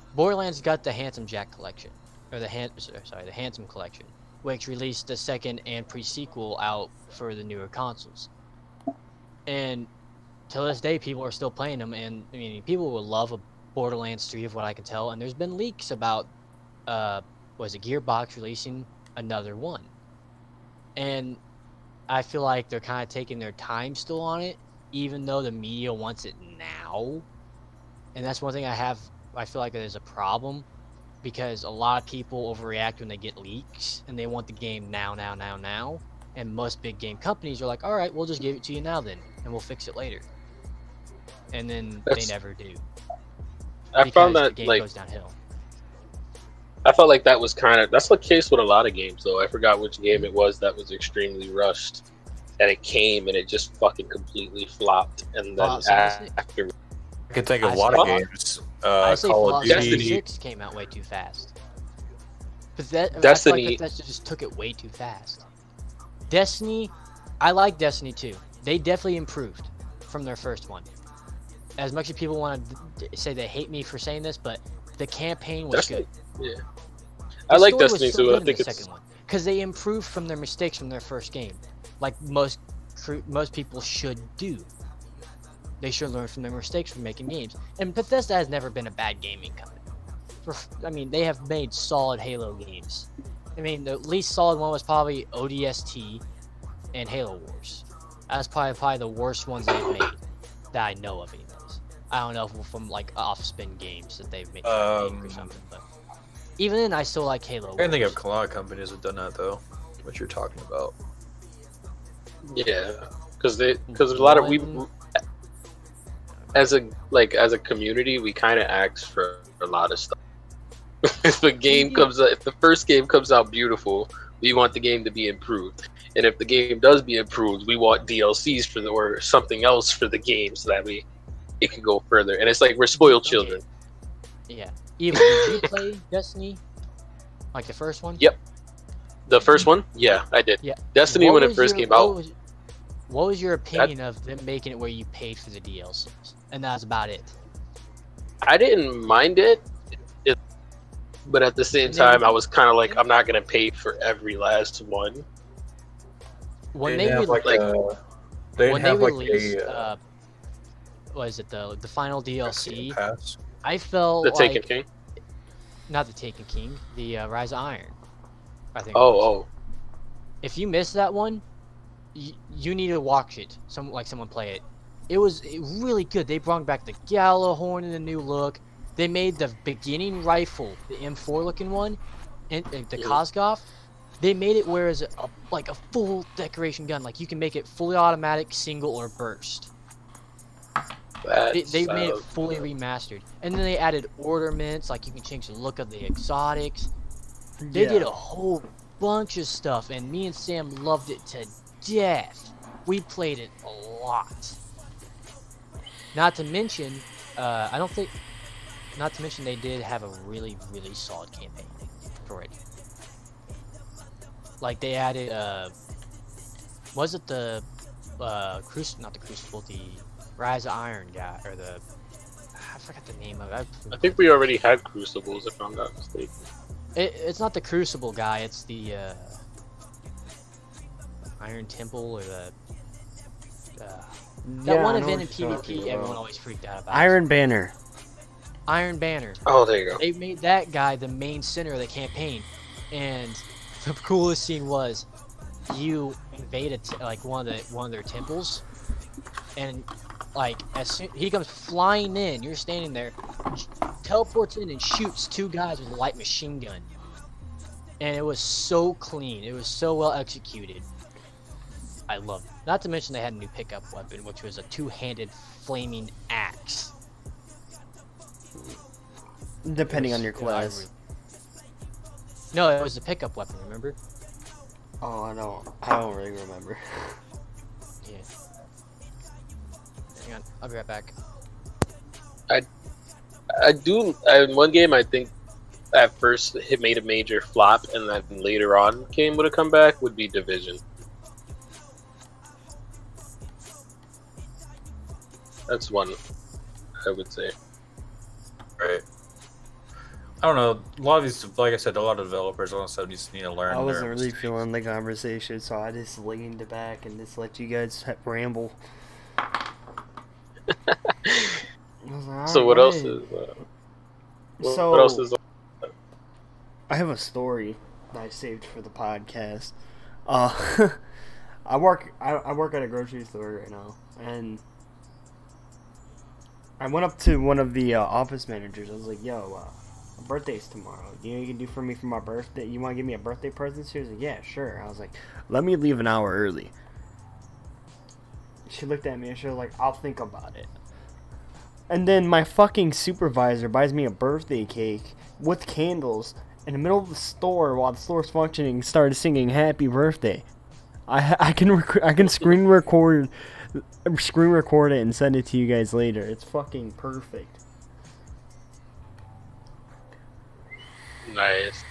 E: got the Handsome Jack collection, or the Handsome collection, which released the second and pre-sequel out for the newer consoles. And to this day, people are still playing them, and I mean, people will love a Borderlands 3 of what I can tell. And there's been leaks about, was it Gearbox releasing another one? And I feel like they're kind of taking their time still on it, even though the media wants it now. And that's one thing I feel like there's a problem, because a lot of people overreact when they get leaks, and they want the game now. And most big game companies are like, all right, we'll just give it to you now then, and we'll fix it later. And then they never do.
D: I found that
E: the game
D: like
E: goes downhill.
D: I felt like that was that's the case with a lot of games though. I forgot which game it was that was extremely rushed, and it came and it just fucking completely flopped. And then after,
B: I can think of a lot of games.
E: I say
B: Call
E: Fallout
B: of Duty.
E: 76 came out way too fast.
D: Destiny.
E: I feel like Bethesda just took it way too fast. Destiny, I like Destiny 2. They definitely improved from their first one. As much as people want to say they hate me for saying this, but the campaign was good.
D: Yeah.
E: The
D: I like
E: story was
D: Destiny
E: so
D: 2.
E: good
D: I
E: in
D: think
E: the
D: it's
E: second one because they improved from their mistakes from their first game, like most people should do. They should learn from their mistakes from making games. And Bethesda has never been a bad gaming company. I mean, they have made solid Halo games. I mean, the least solid one was probably ODST and Halo Wars. That's probably the worst ones they've made that I know of, anyways. I don't know if from like off-spin games that they've made or something, but even then, I still like Halo Wars.
B: I think of a lot of companies have done that though. What you're talking about?
D: Yeah, because a lot of as a community, we kind of ask for a lot of stuff. If a game comes out, if the first game comes out beautiful, we want the game to be improved. And if the game does be improved, we want DLCs or something else for the game so that it can go further. And it's like we're spoiled children.
E: Yeah. Even did you play Destiny? Like the first one?
D: Yep. The first one? Yeah, I did.
E: Yeah.
D: Destiny when it first came out.
E: What was your opinion of them making it where you paid for the DLCs? And that's about it.
D: I didn't mind it. But at the same time, I was kind of like, I'm not gonna pay for every last one.
E: When they released, what is it, the final DLC? I felt
D: the
E: like
D: Taken King,
E: not the Taken King, the Rise of Iron. I think.
D: Oh.
E: If you missed that one, you need to watch it. Someone play it. It was really good. They brought back the Gjallarhorn in a new look. They made the beginning rifle, the M4 looking one, and the Kozgov. They made it where it's like a full decoration gun. Like you can make it fully automatic, single, or burst. They made it fully remastered. And then they added ornaments, like you can change the look of the exotics. They did a whole bunch of stuff, and me and Sam loved it to death. We played it a lot. Not to mention, they did have a really, really solid campaign for it. Like they added, was it the not the Crucible, the Rise of Iron guy, or I forgot the name of it.
D: I think we already had Crucibles, if I'm not mistaken.
E: It's not the Crucible guy, it's the Iron Temple, or that one event in PvP everyone always freaked out about.
A: Iron Banner.
E: Iron Banner.
D: Oh, there you go.
E: They made that guy the main center of the campaign, and the coolest scene was you invade one of their temples, and like as soon he comes flying in, you're standing there, teleports in and shoots two guys with a light machine gun, and it was so clean. It was so well executed. I loved it. Not to mention they had a new pickup weapon, which was a two-handed flaming axe.
A: Depending on your class.
E: No, it was a pickup weapon, remember?
A: Oh, I don't really remember.
E: Yeah. Hang on, I'll be right back.
D: In one game, I think at first it made a major flop, and then later on came with a comeback, would be Division. That's one, I would say.
B: Right. I don't know. A lot of these, like I said, a lot of developers also just need to learn.
A: I wasn't really feeling the conversation, so I just leaned back and just let you guys ramble.
D: So what else is? What else is?
A: I have a story that I saved for the podcast. I work at a grocery store right now, and I went up to one of the office managers. I was like, "Yo, my birthday's tomorrow. You can do for me for my birthday? You want to give me a birthday present?" She was like, "Yeah, sure." I was like, "Let me leave an hour early." She looked at me and she was like, "I'll think about it." And then my fucking supervisor buys me a birthday cake with candles in the middle of the store while the store's functioning started singing "Happy Birthday." I can screen record it and send it to you guys later. It's fucking perfect.
D: Nice.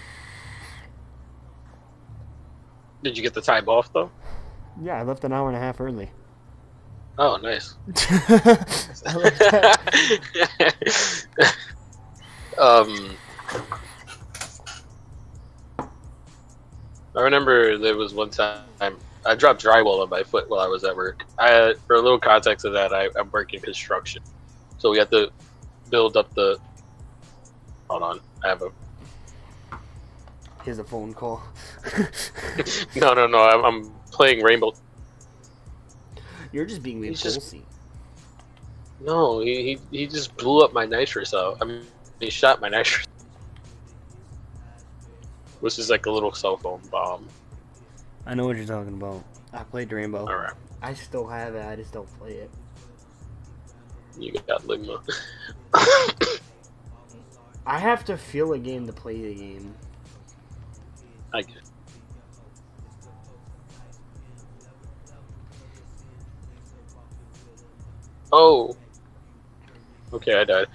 D: Did you get the time off though?
A: Yeah, I left an hour and a half early.
D: Oh, nice.
A: I love that.
D: I remember there was one time I dropped drywall on my foot while I was at work. For a little context of that, I'm working construction, so we had to build up the. Hold on, I have a.
A: Here's a phone call.
D: No, I'm playing Rainbow.
A: You're just being impulsive.
D: No, he just blew up my nitrous out. I mean, he shot my nitrous. Which is like a little cell phone bomb.
A: I know what you're talking about. I played Rainbow.
D: Alright.
A: I still have it, I just don't play it.
D: You got Ligma.
A: I have to feel a game to play the game.
D: I get it. Oh. Okay, I died.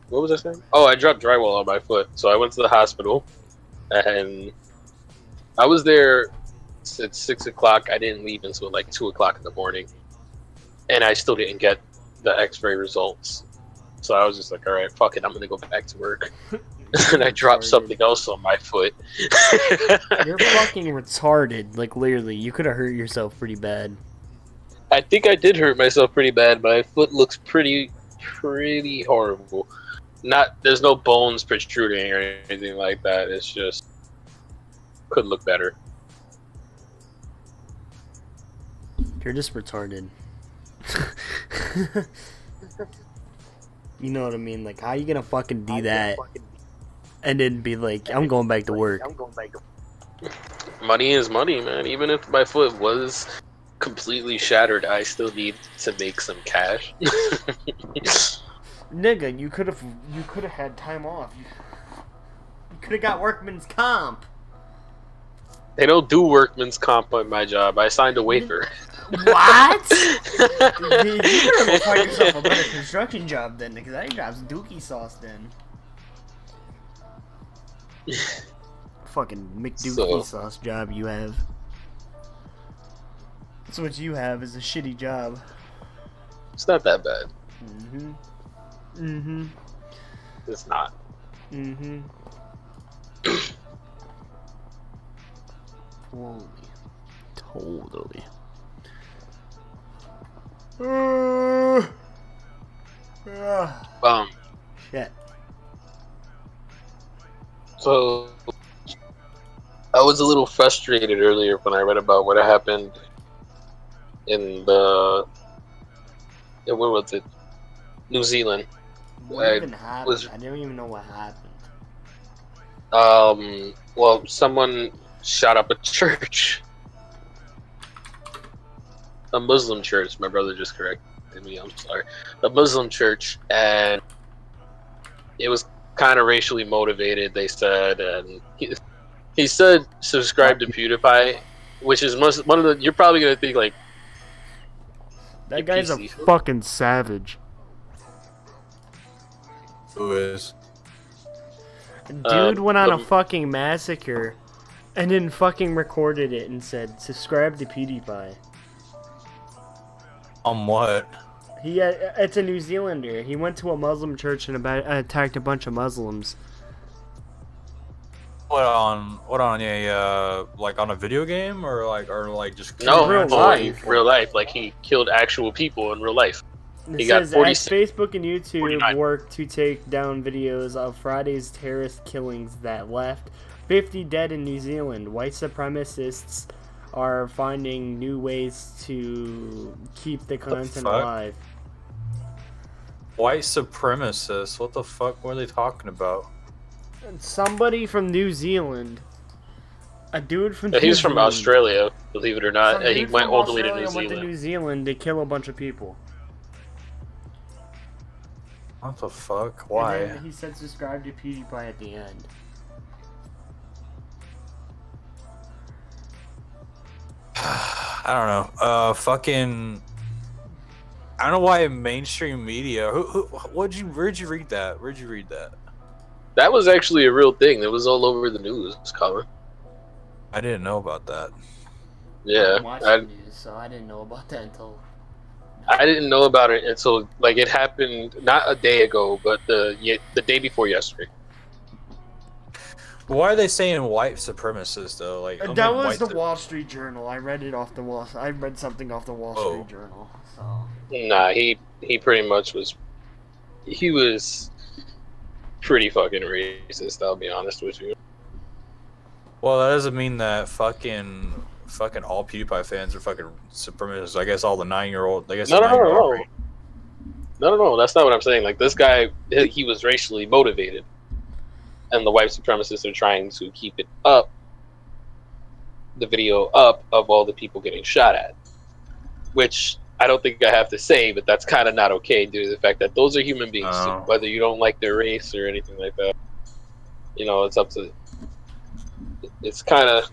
D: What was I saying? Oh, I dropped drywall on my foot, so I went to the hospital, and I was there at 6 o'clock. I didn't leave until like 2 o'clock in the morning, and I still didn't get the X-ray results. So I was just like, all right, fuck it, I'm gonna go back to work. And I dropped something else on my foot.
A: You're fucking retarded. Like, literally, you could have hurt yourself pretty bad.
D: I think I did hurt myself pretty bad. My foot looks pretty horrible. There's no bones protruding or anything like that. It's just could look better.
A: You're just retarded. You know what I mean? Like, how you gonna fucking do that and then be like, I'm going back to work?
D: Money is money, man. Even if my foot was completely shattered, I still need to make some cash.
A: Nigga, you could have had time off. You could have got workman's comp.
D: They don't do workman's comp on my job. I signed a waiver.
A: What? You better find yourself a better construction job then, because that job's dookie sauce then. Fucking McDookie sauce job you have. That's what you have, is a shitty job.
D: It's not that bad.
A: Mm-hmm. Mm-hmm.
D: It's not.
A: Mm-hmm. Totally. Shit.
D: So I was a little frustrated earlier when I read about what happened in where was it? New Zealand.
A: What even happened? I didn't even know what happened.
D: Well, someone shot up a church. A Muslim church. My brother just corrected me. I'm sorry. A Muslim church, and it was kind of racially motivated. They said, and he said, "Subscribe to PewDiePie," which is one of the. You're probably gonna think like
A: that guy's a fucking savage.
B: Who is?
A: Dude went on a fucking massacre, and then fucking recorded it and said, "Subscribe to PewDiePie."
B: On what?
A: It's a New Zealander. He went to a Muslim church and attacked a bunch of Muslims.
B: What on a like on a video game or just
D: real life? Real life, like he killed actual people in real life.
A: He got 46. Facebook and YouTube 49. Work to take down videos of Friday's terrorist killings that left 50 dead in New Zealand. White supremacists are finding new ways to keep the content alive.
B: White supremacists? What the fuck were they talking about?
A: Somebody from New Zealand. A dude from
D: He's from Australia, believe it or not. He went all the way to New Zealand.
A: Went to New Zealand to kill a bunch of people.
B: What the fuck? Why?
A: And then he said subscribe to PewDiePie at the end.
B: I don't know. Fucking. I don't know why mainstream media. Where'd you read that? Where'd you read that?
D: That was actually a real thing. It was all over the news, Colin.
B: I didn't know about that.
D: Yeah,
G: I watched the news, so I didn't know about that until.
D: I didn't know about it until like it happened not a day ago, but the day before yesterday.
B: Why are they saying white supremacists though? Like
G: That was the Wall Street Journal. I read it off the Wall. I read something off the Wall Street Journal. So.
D: Nah, he pretty much was. He was pretty fucking racist. I'll be honest with you.
B: Well, that doesn't mean that fucking all PewDiePie fans are fucking supremacists. I guess all the 9-year-old. I guess
D: No. That's not what I'm saying. Like this guy, he was racially motivated, and the white supremacists are trying to keep it up. The video up of all the people getting shot at, which I don't think I have to say, but that's kind of not okay due to the fact that those are human beings too, whether you don't like their race or anything like that. You know, it's up to. It's kind of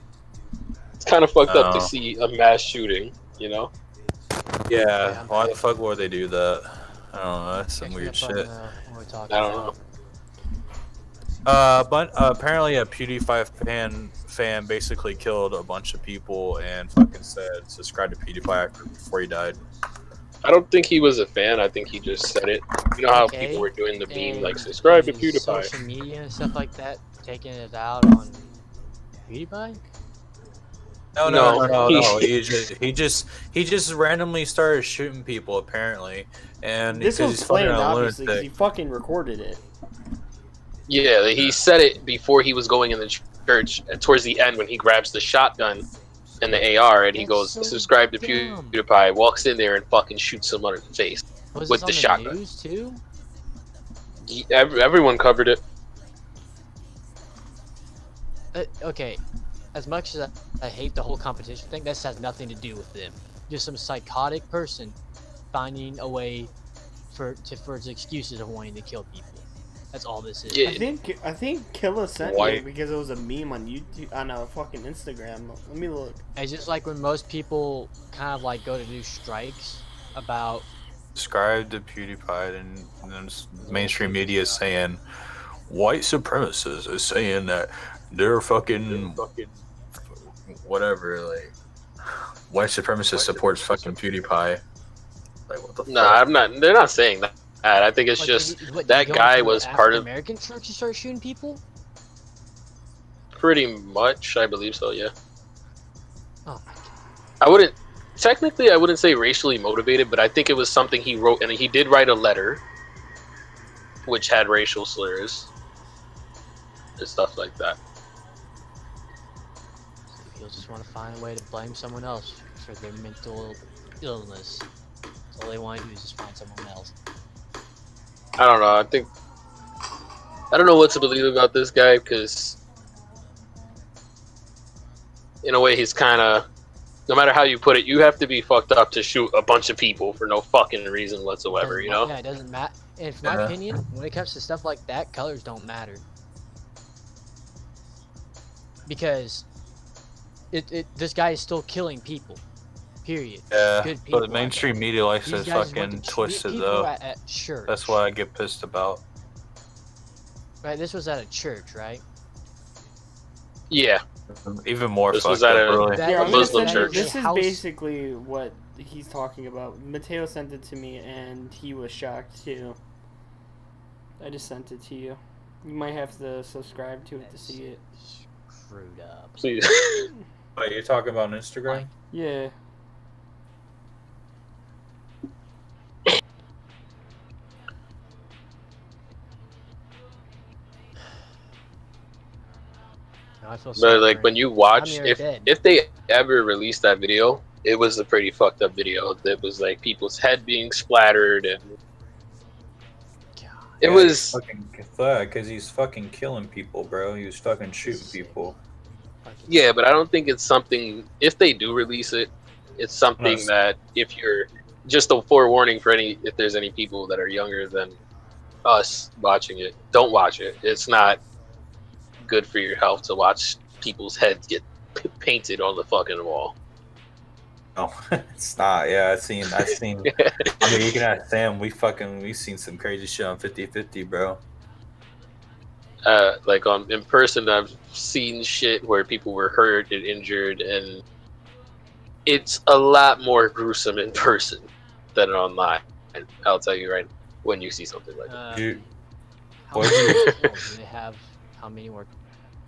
D: fucked up to see a mass shooting. You know.
B: Yeah. Why the fuck would they do that? I don't know. That's some weird shit.
D: I don't know.
B: But apparently a PewDiePie fan basically killed a bunch of people and fucking said subscribe to PewDiePie before he died.
D: I don't think he was a fan. I think he just said it. You know how people were doing the meme like subscribe to PewDiePie.
E: Social media and stuff like that, taking it out on PewDiePie.
B: No. He just randomly started shooting people apparently, and
G: this was planned obviously because
B: lunatic.
G: he fucking recorded it.
D: Yeah, he said it before he was going in the church, and towards the end when he grabs the shotgun and the AR, and he goes, subscribe to PewDiePie, walks in there and fucking shoots someone in the face with the shotgun.
E: News too?
D: Everyone covered it.
E: Okay, as much as I hate the whole competition thing, this has nothing to do with them. Just some psychotic person finding a way for his excuses of wanting to kill people. That's all this is.
D: Yeah.
G: I think Killa sent me because it was a meme on YouTube on a fucking Instagram. Let me look.
E: It's just like when most people kind of like go to do strikes about
B: Subscribe to PewDiePie, and then mainstream media is saying white supremacists is saying that they're fucking whatever, like white supremacist supports fucking PewDiePie. Like what the fuck?
D: Nah, I'm not. They're not saying that. I think it's just that guy was part of
E: American church to start shooting people.
D: Pretty much, I believe so. Yeah.
E: Oh.
D: I wouldn't say racially motivated, but I think it was something he wrote, and he did write a letter, which had racial slurs and stuff like that.
E: People just want to find a way to blame someone else for their mental illness. That's all they want to do is just find someone else.
D: I don't know. I don't know what to believe about this guy because, in a way, he's kind of. No matter how you put it, you have to be fucked up to shoot a bunch of people for no fucking reason whatsoever. You know?
E: Yeah, it doesn't matter. In my opinion, when it comes to stuff like that, colors don't matter because this guy is still killing people. Period.
B: Yeah,
E: good people.
B: but the mainstream media likes to fucking twist it though.
E: At church.
B: That's what I get pissed about.
E: Right, this was at a church, right?
D: Yeah.
B: Even more
D: this
B: fucked
D: was at
B: up,
D: a
B: really.
G: Yeah,
D: Muslim church.
G: This is basically what he's talking about. Mateo sent it to me, and he was shocked too. I just sent it to you. You might have to subscribe to it to see it.
E: Screwed up.
D: Please.
B: Wait, you're talking about on Instagram?
G: Yeah.
D: But like when you watch, if they ever released that video, it was a pretty fucked up video. It was like people's head being splattered, and it was
B: fucking because he's fucking killing people, bro. He was fucking shooting people.
D: Yeah, but I don't think it's something. If they do release it, it's something that if you're just a forewarning for if there's any people that are younger than us watching it, don't watch it. It's not good for your health to watch people's heads get painted on the fucking wall.
B: No, it's not. Yeah, I've seen. I mean, you can ask Sam. We've seen some crazy shit on 50/50, bro.
D: Like in person, I've seen shit where people were hurt and injured, and it's a lot more gruesome in person than online. I'll tell you right when you see something like that.
E: How many more do they have? How many more?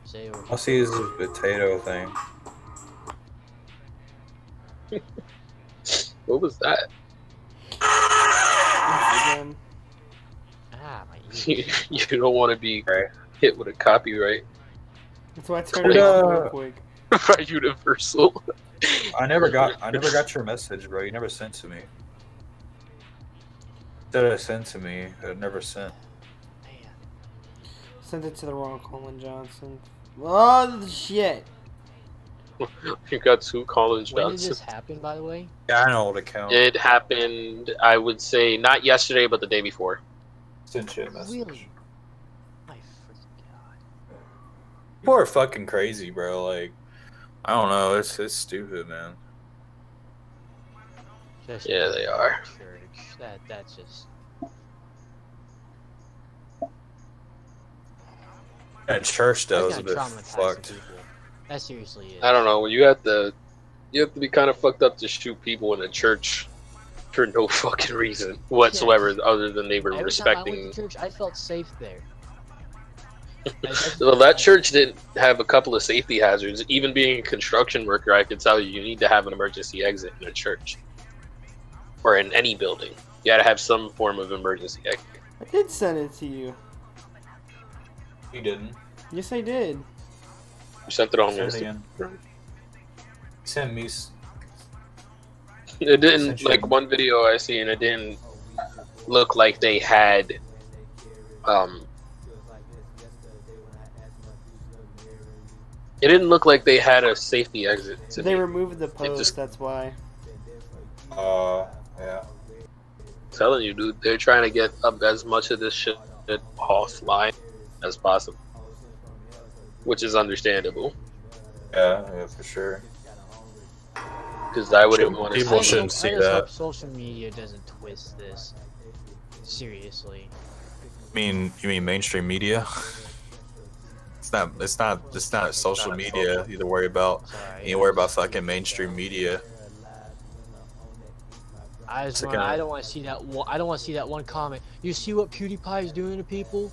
E: Say or
B: I'll see this potato thing.
D: What was that?
G: Instagram.
E: my ears.
D: You don't want to be hit with a copyright
G: That's why I turned it off real quick.
D: by Universal.
B: I never got your message, bro. You never sent to me. Said it sent to me. It never sent.
E: Man.
G: Sent it to the wrong Colin Johnson. Oh shit!
D: You got two Collins
E: When did
D: Johnson.
E: this happen, by the way?
B: Yeah, I know what account.
D: It happened, I would say, not yesterday, but the day before.
B: Sent you a message.
E: Really? My freaking god.
B: People are fucking crazy, bro. Like, I don't know. It's stupid, man.
E: Just
D: Yeah, they are.
E: Church. That's just.
B: That church though is
E: That's
B: a bit
E: gonna traumatize some
B: fucked.
E: people. That seriously is.
D: I don't know. You have to be kind of fucked up to shoot people in a church for no fucking reason whatsoever, other than they were
E: Every
D: respecting.
E: time I went to church, I felt safe there.
D: Well, that church didn't have a couple of safety hazards. Even being a construction worker, I could tell you need to have an emergency exit in a church or in any building. You gotta have some form of emergency exit.
G: I did send it to you.
B: You didn't.
G: Yes, I did.
D: You sent it on
B: Send it
D: Instagram.
B: again. Send me.
D: It didn't, like one video I seen, it didn't look like they had it didn't look like they had a safety exit to
G: They
D: me.
G: removed the post.
D: just-
G: That's why.
B: Yeah.
D: I'm telling you, dude, they're trying to get up as much of this shit offline as possible, which is understandable.
B: Yeah, for sure.
D: Because I wouldn't want to.
B: People
E: I
B: shouldn't
E: just
B: see
E: hope
B: that.
E: social media doesn't twist this. Seriously.
B: You mean mainstream media? It's not social media. You need to worry about.
E: Sorry.
B: You need to worry about fucking mainstream media.
E: I don't want to see that. I don't want to see that one comment. You see what PewDiePie is doing to people?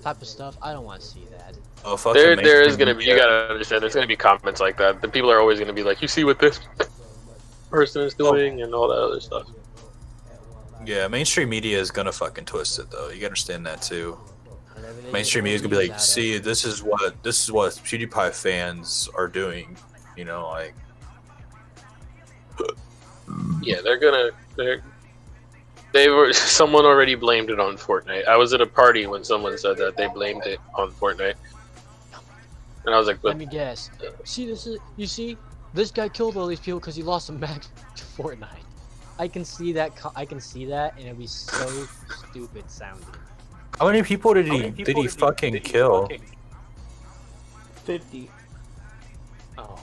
E: Type of stuff. I don't want to see that.
B: Oh, fucking
D: There is
B: mainstream
D: gonna be. You
B: media.
D: gotta understand. There's gonna be comments like that. The people are always gonna be like, "You see what this person is doing," and all that other stuff.
B: Yeah, mainstream media is gonna fucking twist it though. You gotta understand that too.
E: Whatever they
B: Mainstream
E: get
B: media is gonna be
E: views
B: like,
E: out of.
B: see, this is what PewDiePie fans are doing. You know, like.
D: Yeah, they were. Someone already blamed it on Fortnite. I was at a party when someone said that they blamed it on Fortnite, and I was like,
E: Let
D: "But
E: me guess. See, you see, this guy killed all these people because he lost a match to Fortnite. I can see that. I can see that, and it'd be so stupid sounding.
B: How many people did he fucking kill?
G: 50.
E: Oh,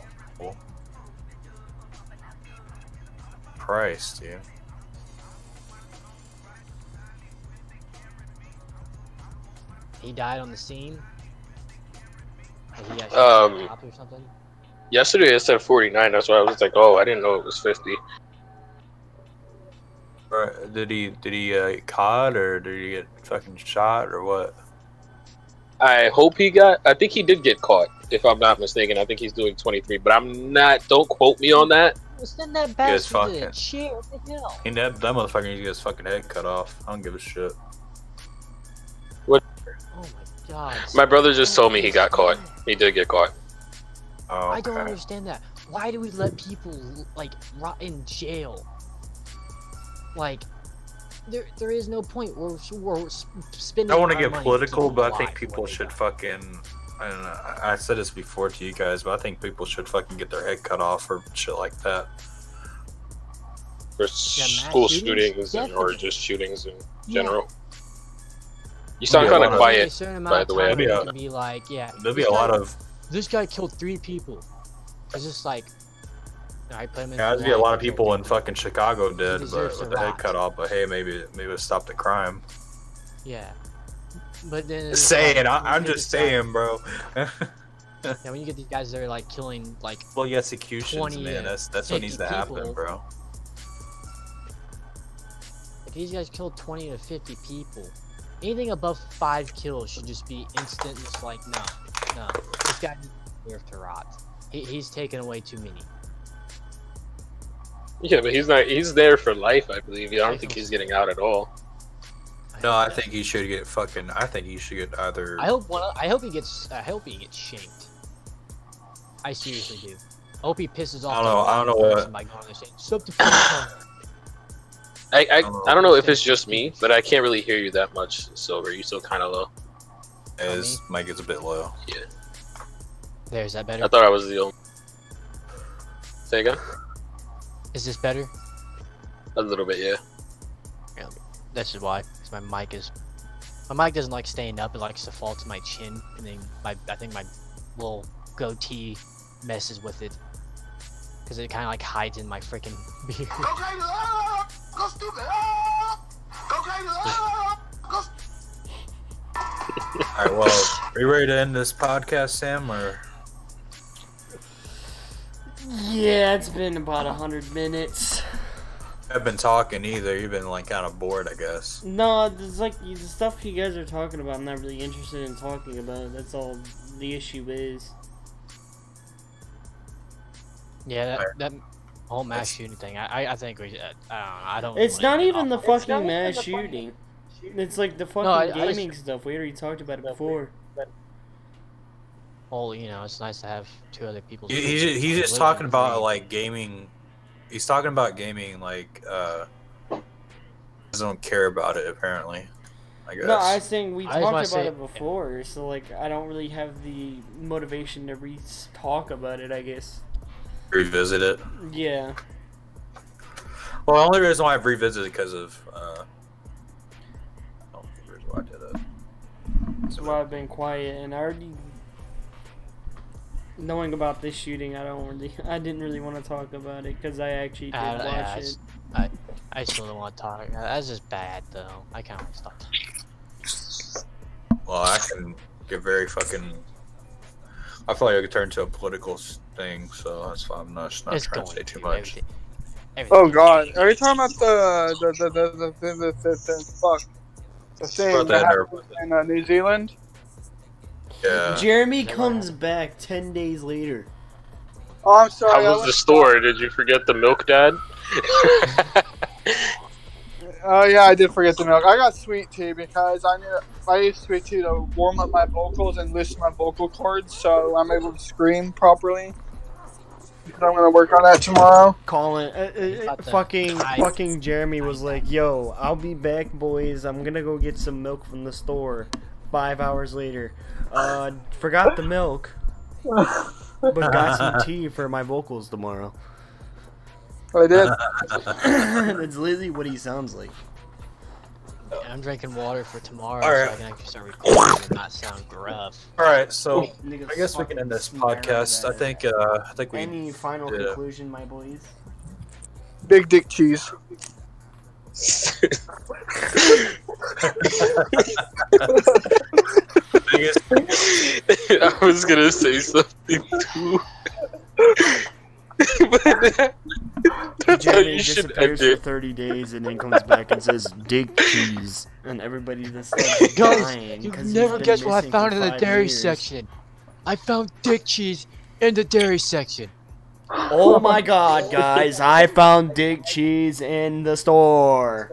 B: Christ, dude.
E: he died on the scene. Like he got
D: Um,
E: shot by a cop or something.
D: yesterday it said 49." That's why I was like, "Oh, I didn't know it was 50."
B: Right, did he get caught or did he get fucking shot or what?
D: I hope he got. I think he did get caught, if I'm not mistaken. I think he's doing 23, but I'm not. Don't quote me on that.
E: Send that
B: Yes,
E: bastard
B: fuck
E: to
B: it.
E: shit. What the hell?
B: That motherfucker needs to get his fucking head cut off. I don't give a shit.
E: Oh my god.
D: My brother just told me he got caught. He did get caught.
B: Oh,
E: I don't
B: okay.
E: understand that. Why do we let people like rot in jail? Like, there is no point. We're spending.
B: I don't want to
E: our
B: get
E: money
B: political,
E: keep
B: but I
E: alive
B: think
E: for
B: people
E: what they
B: should
E: got.
B: fucking. I don't know. I said this before to you guys, but I think people should fucking get their head cut off or shit like that.
D: For
E: mass
D: school
E: shootings?
D: shootings or
E: Definitely.
D: just shootings in
E: Yeah.
D: general. You sound
B: Yeah,
D: kind
B: a
D: of
B: lot of-
E: Only a
D: quiet.
E: certain
D: by
E: amount
D: the
E: of
D: way.
E: time
B: There'll be
E: you
B: a-
E: can be like, yeah.
B: There'll be
E: this
B: a
E: guy-
B: lot of.
E: This guy killed 3 people. It's just like, I put him in.
B: Yeah, there'd be a lot of people in fucking Chicago dead, but with the head
E: rot.
B: cut off. But hey, maybe it stopped the crime.
E: Yeah, but then
B: Just saying, I'm just saying, bro.
E: Yeah, when you get these guys that are like killing like
B: Well, yeah, executions,
E: 20
B: man. That's what needs to happen,
E: people.
B: bro.
E: if these guys killed 20 to 50 people, anything above 5 kills should just be instant. It's like no, this guy deserves to rot. He's taken away too many.
D: Yeah, but he's not. He's there for life, I believe. I don't think he's getting out at all.
B: No, I think he should get fucking. I think he should get either.
E: I hope he gets shanked. I seriously do. I hope he pisses off.
B: I don't know what.
E: By going and saying, "Stop the fucking
D: I don't know if it's just me, but I can't really hear you that much, Silver. You still kind of low.
B: His mic is a bit low.
D: Yeah.
E: There's that better.
D: I thought I was the only. Say again?
E: Is this better?
D: A little bit, yeah.
E: Yeah. That's just why. 'Cause my mic doesn't like staying up. It likes to fall to my chin, and then I think my little goatee messes with it because it kind of like hides in my freaking beard.
B: Alright, well, are you ready to end this podcast, Sam, or?
G: Yeah, it's been about 100 minutes.
B: I've been talking either. You've been like kind of bored, I guess.
G: No, it's like the stuff you guys are talking about. I'm not really interested in talking about. That's all the issue is.
E: Yeah, that whole mass shooting thing. I think we. I don't.
G: It's not even the
E: fucking
G: fucking mass shooting. It's like the fucking gaming stuff. We already talked about it before.
E: Well, you know, it's nice to have 2 other people.
B: He's just talking about like gaming. He's talking about gaming like doesn't care about it apparently. I guess.
G: No, I think we talked about
E: say
G: it before, so like I don't really have the motivation to talk about it. I guess.
B: Revisit it.
G: Yeah.
B: Well, the only reason why I've revisited because of I don't think there's why I did it.
G: That's why I've been quiet, and I already knowing about this shooting, I didn't really want to talk about it because I actually did watch it.
E: I still don't want to talk. That's just bad, though. I can't stop.
B: Well, I can get very fucking. I feel like I could turn into a political thing, so that's why I'm not trying to say too much.
C: Oh God! Are you talking about the thing that happened in New Zealand?
B: Yeah.
G: Jeremy comes back 10 days later.
C: Oh, I'm sorry.
D: How was the store? Did you forget the milk, Dad?
C: Oh yeah, I did forget the milk. I got sweet tea because I use sweet tea to warm up my vocals and loosen my vocal cords, so I'm able to scream properly. I'm gonna work on that tomorrow.
G: Fucking Jeremy was like, "Yo, I'll be back, boys. I'm gonna go get some milk from the store." 5 hours later, forgot the milk, but got some tea for my vocals tomorrow.
C: I did.
G: That's literally what he sounds like.
E: I'm drinking water for tomorrow,
B: All right.
E: so I can actually start recording and not sound gruff.
B: All right, so I guess we can end this podcast. I think we.
G: Any final conclusion, my boys?
C: Big dick cheese.
D: I was gonna say something too.
G: Jeremy disappears for 30 days and then comes back and says "dig cheese," and everybody just starts dying.
E: You never guess what I found in the dairy section. I found dick cheese in the dairy section.
G: Oh my God, guys! I found dick cheese in the store.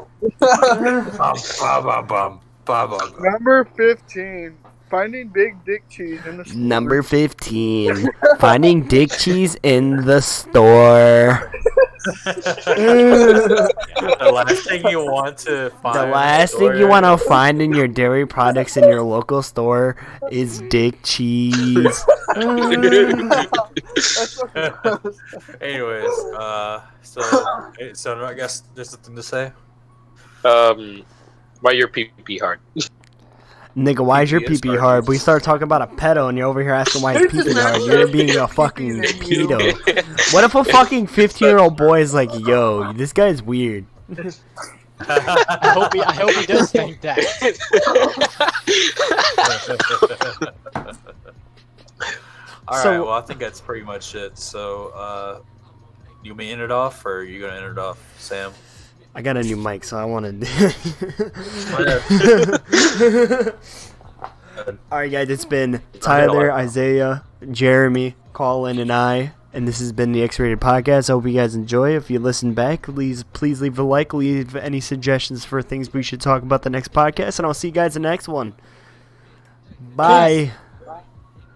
C: Number 15. Finding big dick cheese in the store.
A: Number 15. Finding dick cheese in the store.
B: The last thing you want to find.
A: The last thing you want to find in your dairy products in your local store is dick cheese.
B: Anyways, so I guess there's something to say.
D: Why your pee hard?
A: Nigga, why is your pee-pee hard? We start talking about a pedo and you're over here asking why his pee-pee hard. You're being a fucking pedo. What if a fucking 15-year-old boy is like, yo, this guy's weird?
E: I hope he does think that.
B: Alright,
A: So-
B: well, I think that's pretty much it. So, you may end it off, or are you going to end it off, Sam?
A: I got a new mic, so I want to. Alright, guys, it's been Tyler, Isaiah, Jeremy, Colin, and I. And this has been the X-Rated Podcast. I hope you guys enjoy. If you listen back, please leave a like. Leave any suggestions for things we should talk about the next podcast. And I'll see you guys in the next one. Bye.